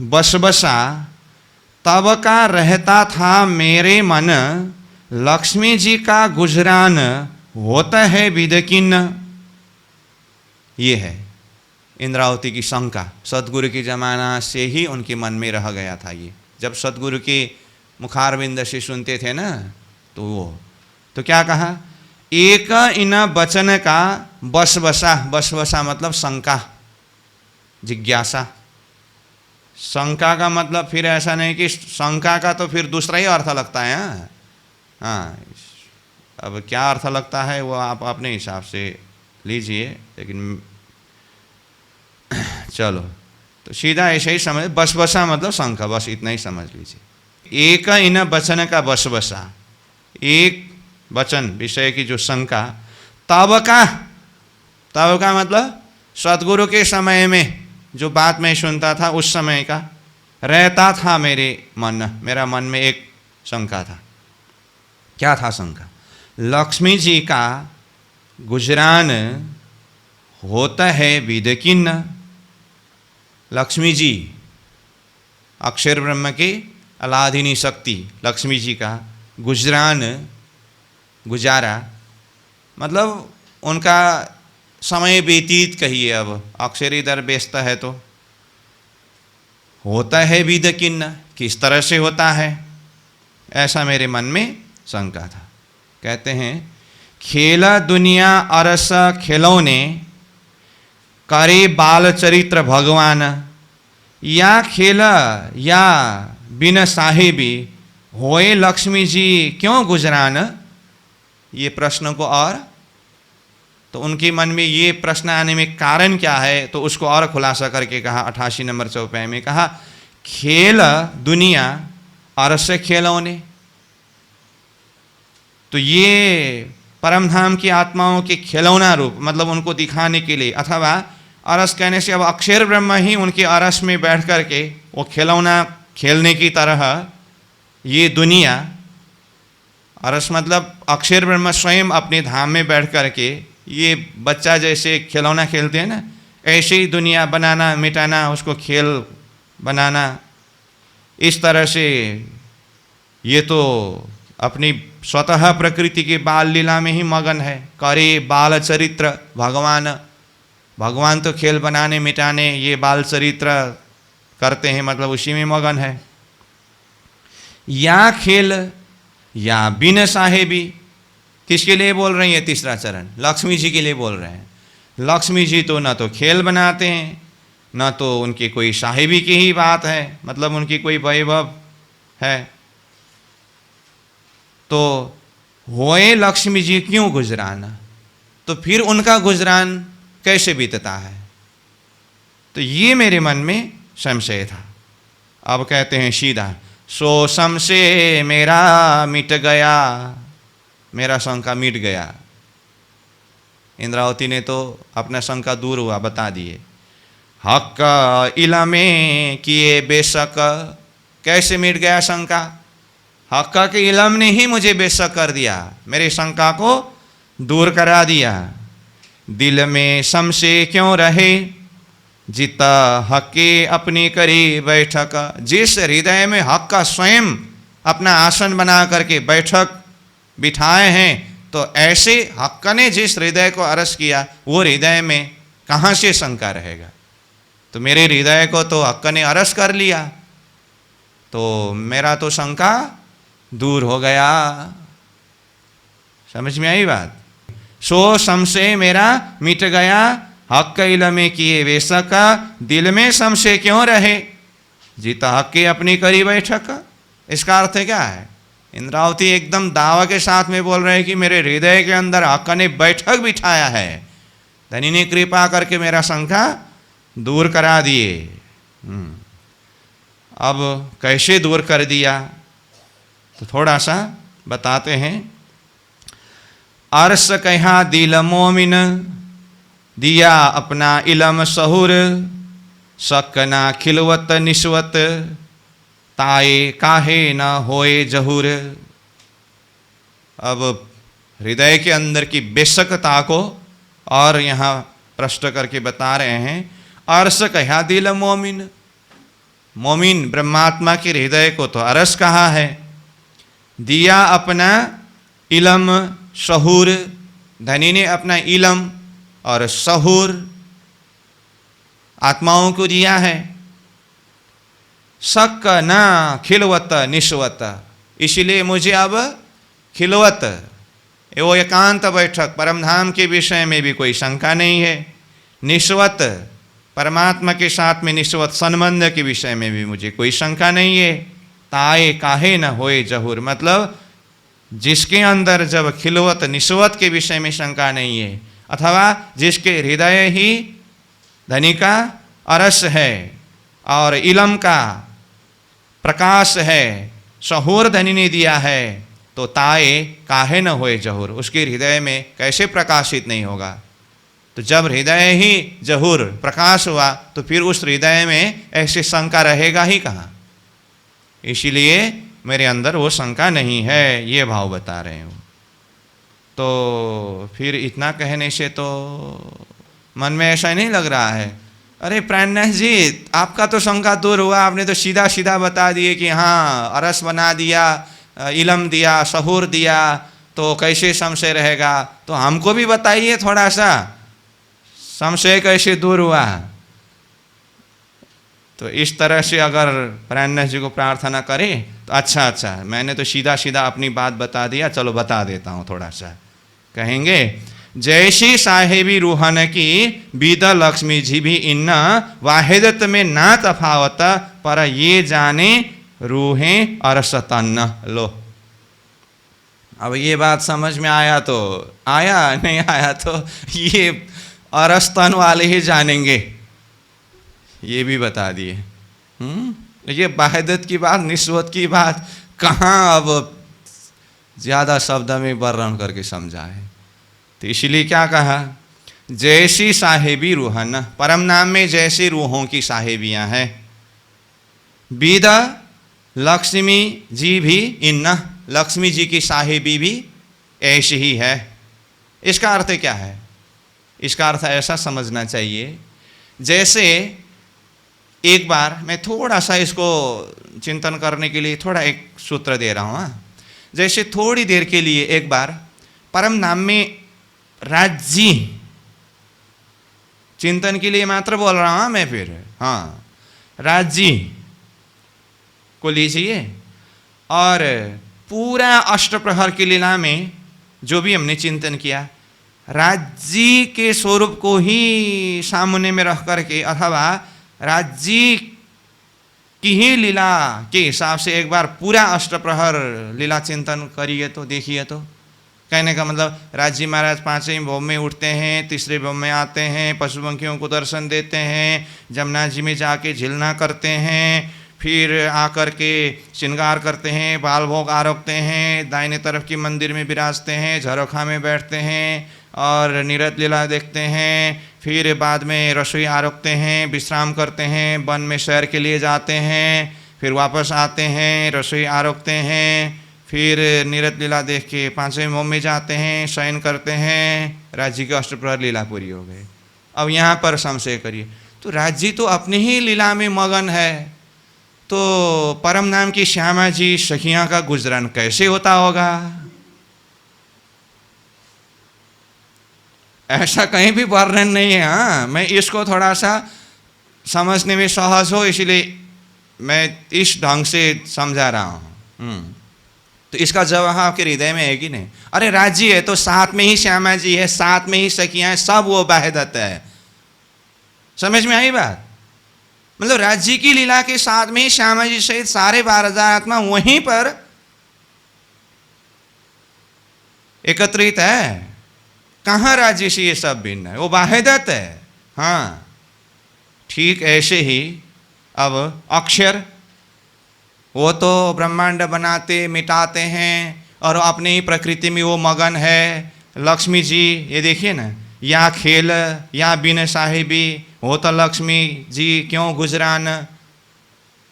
बसबसा तब का रहता था मेरे मन, लक्ष्मी जी का गुजरान होता है विदकिन। ये है इंद्रावती की शंका, सतगुरु की जमाना से ही उनके मन में रह गया था ये। जब सतगुरु के मुखारविंद से सुनते थे ना, तो वो तो क्या कहा, एक इन बचन का बसबसा, बसबसा मतलब शंका, जिज्ञासा। शंका का मतलब फिर ऐसा नहीं कि शंका का तो फिर दूसरा ही अर्थ लगता है। हाँ, अब क्या अर्थ लगता है वो आप अपने हिसाब से लीजिए, लेकिन चलो तो सीधा ऐसे ही समझ, बसबसा मतलब शंका, बस इतना ही समझ लीजिए। एक इन बचन का बसबसा, एक वचन विषय की जो शंका, तब का मतलब सतगुरु के समय में जो बात मैं सुनता था उस समय का रहता था मेरे मन, मेरा मन में एक शंका था। क्या था शंका? लक्ष्मी जी का गुजरान होता है विदकिन। लक्ष्मी जी अक्षर ब्रह्म के अलादिनी शक्ति, लक्ष्मी जी का गुजरान, गुजारा मतलब उनका समय व्यतीत कहिए। अब अक्षर इधर व्यस्त है तो होता है विदकिन, किस तरह से होता है, ऐसा मेरे मन में शंका था। कहते हैं खेला दुनिया अरस खिलौने, करे बाल चरित्र भगवान, या खेला या बिन साहिबी होए लक्ष्मी जी क्यों गुजरान। ये प्रश्न को और तो उनके मन में ये प्रश्न आने में कारण क्या है, तो उसको और खुलासा करके कहा 88 नंबर चौपाई में, कहा खेल दुनिया अरस खिलौने। तो ये परमधाम की आत्माओं के खिलौना रूप, मतलब उनको दिखाने के लिए, अथवा अरस कहने से अब अक्षर ब्रह्म ही उनके अरस में बैठ करके वो खिलौना खेलने की तरह ये दुनिया, अरस मतलब अक्षर ब्रह्म स्वयं अपने धाम में बैठ करके ये बच्चा जैसे खिलौना खेलते हैं ना, ऐसे ही दुनिया बनाना मिटाना, उसको खेल बनाना, इस तरह से ये तो अपनी स्वतः प्रकृति के बाल लीला में ही मगन है। करे बाल चरित्र भगवान, भगवान तो खेल बनाने मिटाने ये बाल चरित्र करते हैं, मतलब उसी में मगन है। या खेल या बिन साहेबी। किसके लिए बोल रही है? तीसरा चरण लक्ष्मी जी के लिए बोल रहे हैं। लक्ष्मी जी तो न तो खेल बनाते हैं, न तो उनकी कोई साहेबी की ही बात है, मतलब उनकी कोई वैभव है। तो होए लक्ष्मी जी क्यों गुजरान, तो फिर उनका गुजरान कैसे बीतता है? तो ये मेरे मन में संशय था। अब कहते हैं सीधा, सो संशय मेरा मिट गया, मेरा शंका मिट गया। इंद्रावती ने तो अपना शंका दूर हुआ, बता दिए। हक इलमे किए बेशक, कैसे मिट गया शंका? हक के इलम ने ही मुझे बेशक कर दिया, मेरे शंका को दूर करा दिया। दिल में संशय क्यों रहे, जिता हक अपनी करी बैठक। जिस हृदय में हक का स्वयं अपना आसन बना करके बैठक बिठाए हैं, तो ऐसे हक ने जिस हृदय को अरस किया, वो हृदय में कहाँ से शंका रहेगा? तो मेरे हृदय को तो हक ने अरस कर लिया, तो मेरा तो शंका दूर हो गया। समझ में आई बात? सो संशय मेरा मिट गया, हक इलमे किए बेशक। दिल में संशय क्यों रहे, जीता हक अपनी करी बैठक। इसका अर्थ क्या है? इंद्रावती एकदम दावा के साथ में बोल रहे हैं कि मेरे हृदय के अंदर हक ने बैठक बिठाया है, धनी ने कृपा करके मेरा शंका दूर करा दिए। अब कैसे दूर कर दिया, तो थोड़ा सा बताते हैं। अर्श कहा दिल मोमिन, दिया अपना इलम सहूर। सकना खिलवत निस्वत, ताए काहे न होए जहूर। अब हृदय के अंदर की बेशकता को और यहाँ प्रश्न करके बता रहे हैं। अर्श कहा दिल मोमिन, मोमिन ब्रह्मात्मा के हृदय को तो अरस कहा है। दिया अपना इलम सहूर, धनी ने अपना इलम और सहूर आत्माओं को दिया है। शक न खिलवत निस्वत, इसलिए मुझे अब खिलवत, वो एकांत बैठक परमधाम के विषय में भी कोई शंका नहीं है। निस्वत, परमात्मा के साथ में निस्वत संबंध के विषय में भी मुझे कोई शंका नहीं है। ताए काहे न होए जहूर, मतलब जिसके अंदर जब खिलवत निस्वत के विषय में शंका नहीं है, अथवा जिसके हृदय ही धनी का अरस है और इलम का प्रकाश है, सहूर धनी ने दिया है, तो ताए काहे न होए जहूर, उसके हृदय में कैसे प्रकाशित नहीं होगा? तो जब हृदय ही जहूर प्रकाश हुआ, तो फिर उस हृदय में ऐसे शंका रहेगा ही कहाँ? इसीलिए मेरे अंदर वो शंका नहीं है, ये भाव बता रहे हूँ। तो फिर इतना कहने से तो मन में ऐसा नहीं लग रहा है, अरे प्राणनाथ जी आपका तो शंका दूर हुआ, आपने तो सीधा सीधा बता दिए कि हाँ अरस बना दिया, इलम दिया, सहूर दिया, तो कैसे संशय रहेगा? तो हमको भी बताइए थोड़ा सा, संशय कैसे दूर हुआ? तो इस तरह से अगर प्राणनाथ जी को प्रार्थना करें तो अच्छा, मैंने तो सीधा सीधा अपनी बात बता दिया, चलो बता देता हूँ थोड़ा सा। कहेंगे, जैसी साहेबी रूहन की बीद लक्ष्मी जी भी इन्ना वाहिदत में ना तफावत, पर ये जाने रूहें अरसतन। लो, अब ये बात समझ में आया तो आया, नहीं आया तो ये अरस्तन वाले ही जानेंगे, ये भी बता दिए। ये वाहिदत की बात, निस्वत की बात कहाँ अब ज़्यादा शब्द में वर्णन करके समझा है? तो इसलिए क्या कहा, जैसी साहेबी रूहन, परम नाम में जैसी रूहों की साहेबियाँ हैं, बीदा लक्ष्मी जी भी इन्ना, लक्ष्मी जी की साहेबी भी ऐसी ही है। इसका अर्थ क्या है? इसका अर्थ ऐसा समझना चाहिए, जैसे एक बार मैं थोड़ा सा इसको चिंतन करने के लिए थोड़ा एक सूत्र दे रहा हूँ। जैसे थोड़ी देर के लिए एक बार परम नाम में राज्य चिंतन के लिए मात्र बोल रहा हूँ मैं, फिर हाँ राज्य को लीजिए और पूरा अष्टप्रहर की लीला में जो भी हमने चिंतन किया, राज्य के स्वरूप को ही सामने में रख करके अथवा राज्य की ही लीला के हिसाब से एक बार पूरा अष्टप्रहर लीला चिंतन करिए तो देखिए। तो कहने का मतलब, राज्य महाराज 5वें भोग में उठते हैं, तीसरे भोग में आते हैं, पशु पंखियों को दर्शन देते हैं, जमुना जी में जाके झिलना करते हैं, फिर आकर के श्रृंगार करते हैं, बाल भोग आरोगते हैं, दाहिने तरफ की मंदिर में विराजते हैं, झरोखा में बैठते हैं और निरत लीला देखते हैं, फिर बाद में रसोई आरोगते हैं, विश्राम करते हैं, वन में सैर के लिए जाते हैं, फिर वापस आते हैं, रसोई आरोगते हैं, फिर निरत लीला देख के 5वें भोग में जाते हैं, शयन करते हैं, राज्य की अष्टप्रहर लीला पूरी हो गई। अब यहाँ पर संशय करिए, तो राज्य तो अपनी ही लीला में मगन है, तो परम नाम की श्यामा जी सखियाँ का गुजरान कैसे होता होगा? ऐसा कहीं भी वर्णन नहीं है। हाँ, मैं इसको थोड़ा सा समझने में सहज हो, इसलिए मैं इस ढंग से समझा रहा हूँ। तो इसका जवाब आपके हृदय में है कि नहीं? अरे राज्य है तो साथ में ही श्यामा जी है, साथ में ही सखियाँ हैं, सब वो वाहिदत है। समझ में आई बात? मतलब राज्य की लीला के साथ में ही श्यामा जी सहित सारे 12,000 आत्मा वहीं पर एकत्रित है। कहाँ राज्य से ये सब भिन्न है? वो वाहिदत है। हाँ, ठीक ऐसे ही अब अक्षर, वो तो ब्रह्मांड बनाते मिटाते हैं और अपने ही प्रकृति में वो मगन है। लक्ष्मी जी ये देखिए ना, या खेल या बिन साहिबी, वो तो लक्ष्मी जी क्यों गुजरान।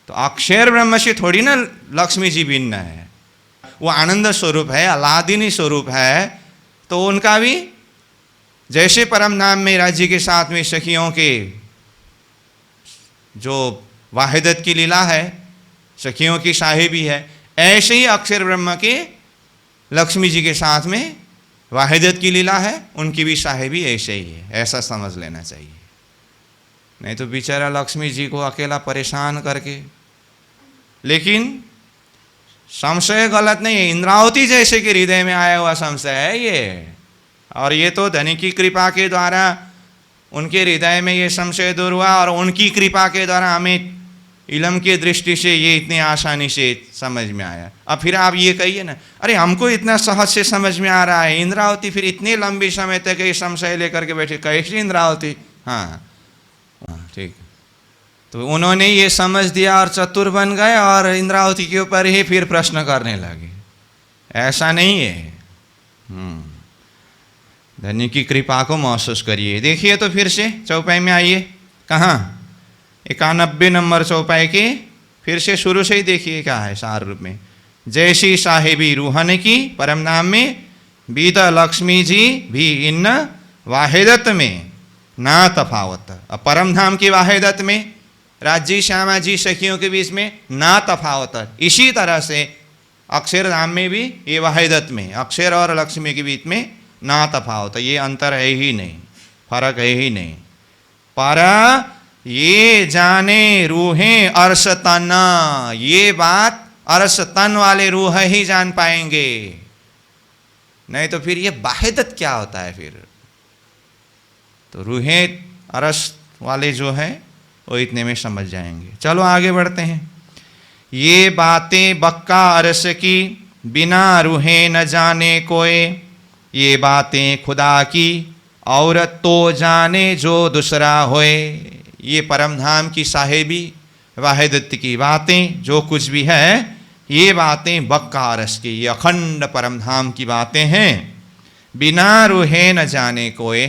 तो अक्षर ब्रह्म से थोड़ी ना लक्ष्मी जी भिन्न है, वो आनंद स्वरूप है, अलादिनी स्वरूप है। तो उनका भी जैसे परम नाम में राज्य के साथ में सखियों के जो वाहिदत की लीला है, सखियों की साहिबी है, ऐसे ही अक्षर ब्रह्म के लक्ष्मी जी के साथ में वाहिदत की लीला है, उनकी भी साहिबी ऐसे ही है। ऐसा समझ लेना चाहिए, नहीं तो बेचारा लक्ष्मी जी को अकेला परेशान करके। लेकिन संशय गलत नहीं है, इंद्रावती जैसे के हृदय में आया हुआ संशय है ये, और ये तो धनी की कृपा के द्वारा उनके हृदय में ये संशय दूर हुआ और उनकी कृपा के द्वारा हमें इलम की दृष्टि से ये इतनी आसानी से समझ में आया। अब फिर आप ये कहिए ना, अरे हमको इतना सहज से समझ में आ रहा है, इंद्रावती फिर इतने लंबी समय तक ये संशय लेकर के बैठे, कैसी इंद्रावती? हाँ ठीक, तो उन्होंने ये समझ दिया और चतुर बन गए और इंद्रावती के ऊपर ही फिर प्रश्न करने लगे। ऐसा नहीं है। धन्य की कृपा को महसूस करिए। देखिए तो फिर से चौपाई में आइए, कहाँ 91 नंबर चौपाई के फिर से शुरू से ही देखिए क्या है सार रूप में। जैसी साहिबी रूहन की परम नाम में, बीता लक्ष्मी जी भी इन वाहिदत में ना तफावत। अब परम धाम की वाहिदत में राज्य श्यामा जी सखियों के बीच में ना तफावत, इसी तरह से अक्षर धाम में भी ये वाहिदत में अक्षर और लक्ष्मी के बीच में ना तफावत, ये अंतर है ही नहीं, फर्क है ही नहीं। पर ये जाने रूहें अर्श तन, ये बात अर्श तन वाले रूह ही जान पाएंगे, नहीं तो फिर ये वाहिदत क्या होता है फिर? तो रूहें अर्श वाले जो है वो इतने में समझ जाएंगे। चलो आगे बढ़ते हैं। ये बातें बक्का अरस की, बिना रूहें न जाने कोई, ये बातें खुदा की और तो जाने जो दूसरा होए। ये परम धाम की साहिबी वाहिदत की बातें जो कुछ भी है, ये बातें बक्का रस की, ये अखंड परम धाम की बातें हैं। बिना रूहें न जाने कोई,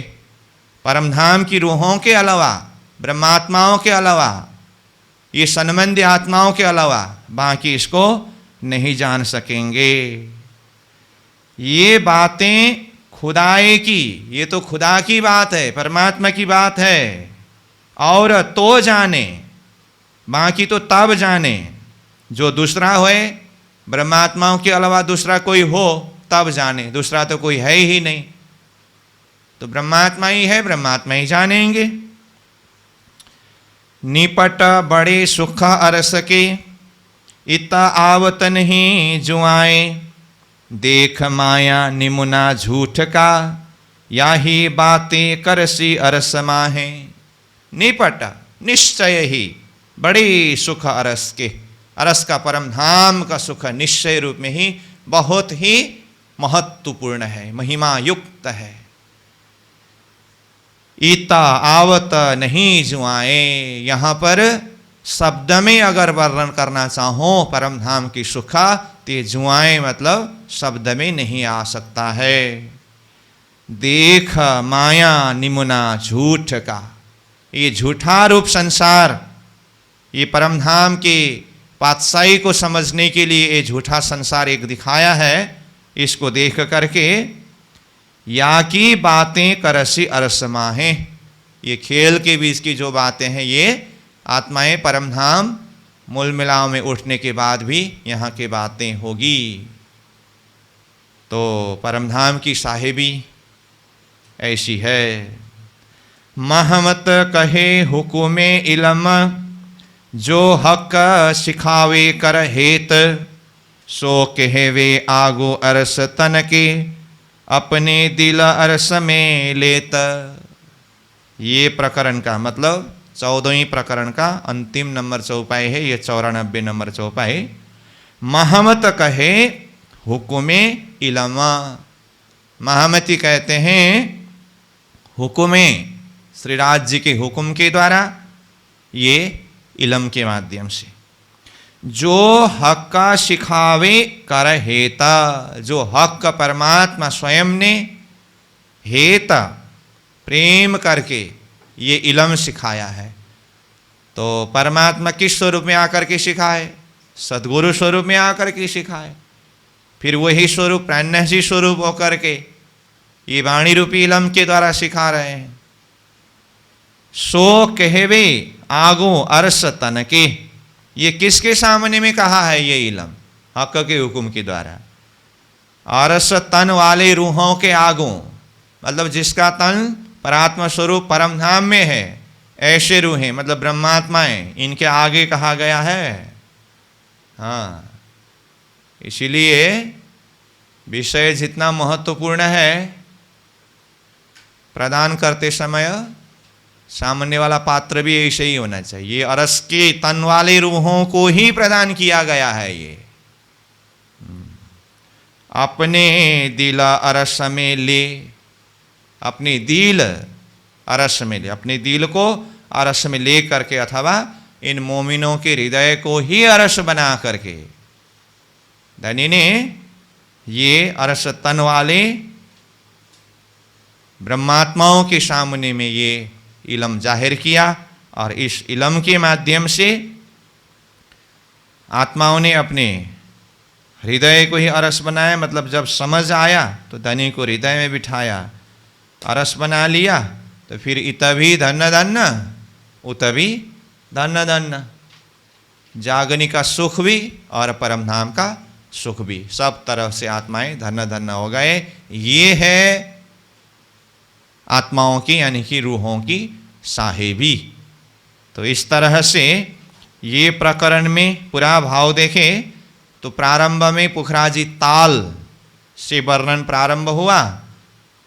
परम धाम की रूहों के अलावा, ब्रह्मात्माओं के अलावा, ये सन्मंद आत्माओं के अलावा बाकी इसको नहीं जान सकेंगे। ये बातें खुदाए की, ये तो खुदा की बात है, परमात्मा की बात है। और तो जाने, बाकी तो तब जाने, जो दूसरा होए, ब्रह्मात्माओं के अलावा दूसरा कोई हो तब जाने, दूसरा तो कोई है ही नहीं। तो ब्रह्मात्मा ही है, ब्रह्मात्मा ही जानेंगे। निपट बड़े सुख अरस के, इत आवत नहीं जुआए, देख माया निमुना झूठ का, याही बातें करसी अरस माहे। निपट निश्चय ही बड़ी सुख अरस के, अरस का परम धाम का सुख निश्चय रूप में ही बहुत ही महत्वपूर्ण है, महिमा युक्त है। ईता आवत नहीं जुआए, यहां पर शब्द में अगर वर्णन करना चाहो परम धाम की सुखा, तो जुआए मतलब शब्द में नहीं आ सकता है। देख माया निमुना झूठ का, ये झूठा रूप संसार, ये परम धाम के पातशाही को समझने के लिए ये झूठा संसार एक दिखाया है। इसको देख करके या की बातें करसी अरसमा है, ये खेल के बीच की जो बातें हैं ये आत्माएं परम धाम मूल मिलाव में उठने के बाद भी यहाँ की बातें होगी। तो परम धाम की साहिबी ऐसी है। महमत कहे हुकुमे इलम, जो हक सिखावे कर हेत, सो कहवे आगो अरस तन के, अपने दिल अरस में लेत। ये प्रकरण का मतलब 14वें प्रकरण का अंतिम नंबर चौपाई है, ये 94 नंबर चौपाई। महमत कहे हुकुमे इलमा, महमती कहते हैं हुकुमे, श्रीराज जी के हुक्म के द्वारा, ये इलम के माध्यम से। जो हक का सिखावे कर हेता, जो हक का परमात्मा स्वयं ने हेता प्रेम करके ये इलम सिखाया है। तो परमात्मा किस स्वरूप में आकर के सिखाए? सद्गुरु स्वरूप में आकर के सिखाए। फिर वही स्वरूप प्राणसी स्वरूप होकर के ये वाणी रूपी इलम के द्वारा सिखा रहे हैं। सो कहवे आगो अरस तन के, ये किसके सामने में कहा है? ये इलम हक के हुक्म के द्वारा। अरस तन वाले रूहों के आगो, मतलब जिसका तन परात्मा स्वरूप परम धाम में है, ऐसे रूहें मतलब ब्रह्मात्माएं, इनके आगे कहा गया है। हाँ, इसीलिए विषय जितना महत्वपूर्ण है, प्रदान करते समय सामान्य वाला पात्र भी ऐसे ही होना चाहिए। ये अरस के तन वाले रूहों को ही प्रदान किया गया है। ये अपने दिल अरस में ले, अपने दिल अरस में ले, अपने दिल को अरस में ले करके, अथवा इन मोमिनों के हृदय को ही अरस बना करके धनी ने ये अरस तन वाले ब्रह्मात्माओं के सामने में ये इलम जाहिर किया। और इस इलम के माध्यम से आत्माओं ने अपने हृदय को ही अरस बनाया। मतलब जब समझ आया तो धनी को हृदय में बिठाया, अरस बना लिया, तो फिर इतभी धन्य धन्य उतभी धन्य धन्य, जागनी का सुख भी और परम धाम का सुख भी, सब तरह से आत्माएं धन्य धन्य हो गए। ये है आत्माओं की यानी कि रूहों की साहिबी। तो इस तरह से ये प्रकरण में पूरा भाव देखें तो प्रारंभ में पुखराजी ताल से वर्णन प्रारंभ हुआ।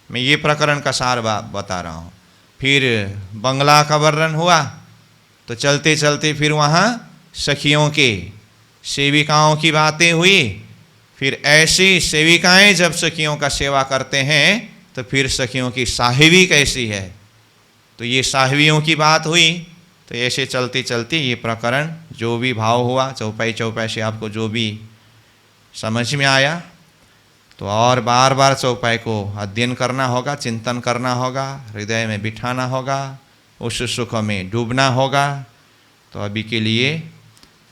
मैं ये प्रकरण का सार बता रहा हूँ। फिर बंगला का वर्णन हुआ, तो चलते चलते फिर वहाँ सखियों के सेविकाओं की बातें हुई। फिर ऐसी सेविकाएं जब सखियों का सेवा करते हैं तो फिर सखियों की साहिबी कैसी है, तो ये साहिबियों की बात हुई। तो ऐसे चलते चलते ये प्रकरण जो भी भाव हुआ, चौपाई चौपाई से आपको जो भी समझ में आया, तो और बार बार चौपाई को अध्ययन करना होगा, चिंतन करना होगा, हृदय में बिठाना होगा, उस सुख में डूबना होगा। तो अभी के लिए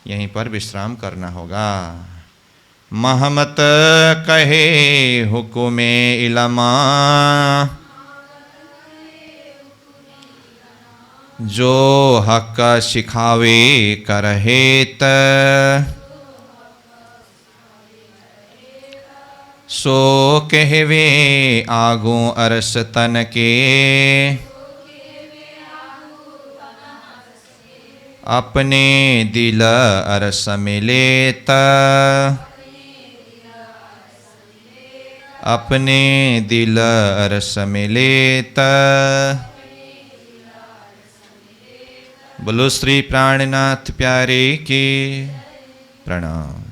यहीं पर विश्राम करना होगा। महमत कहे हुकुमे इलमा, जो हक सिखावे करहेत, सो कहवे आगो अरस तन के, अपने दिल अरस मिलेत, अपने दिल अरस मिलेत। बोलो श्री प्राणनाथ प्यारे की प्रणाम।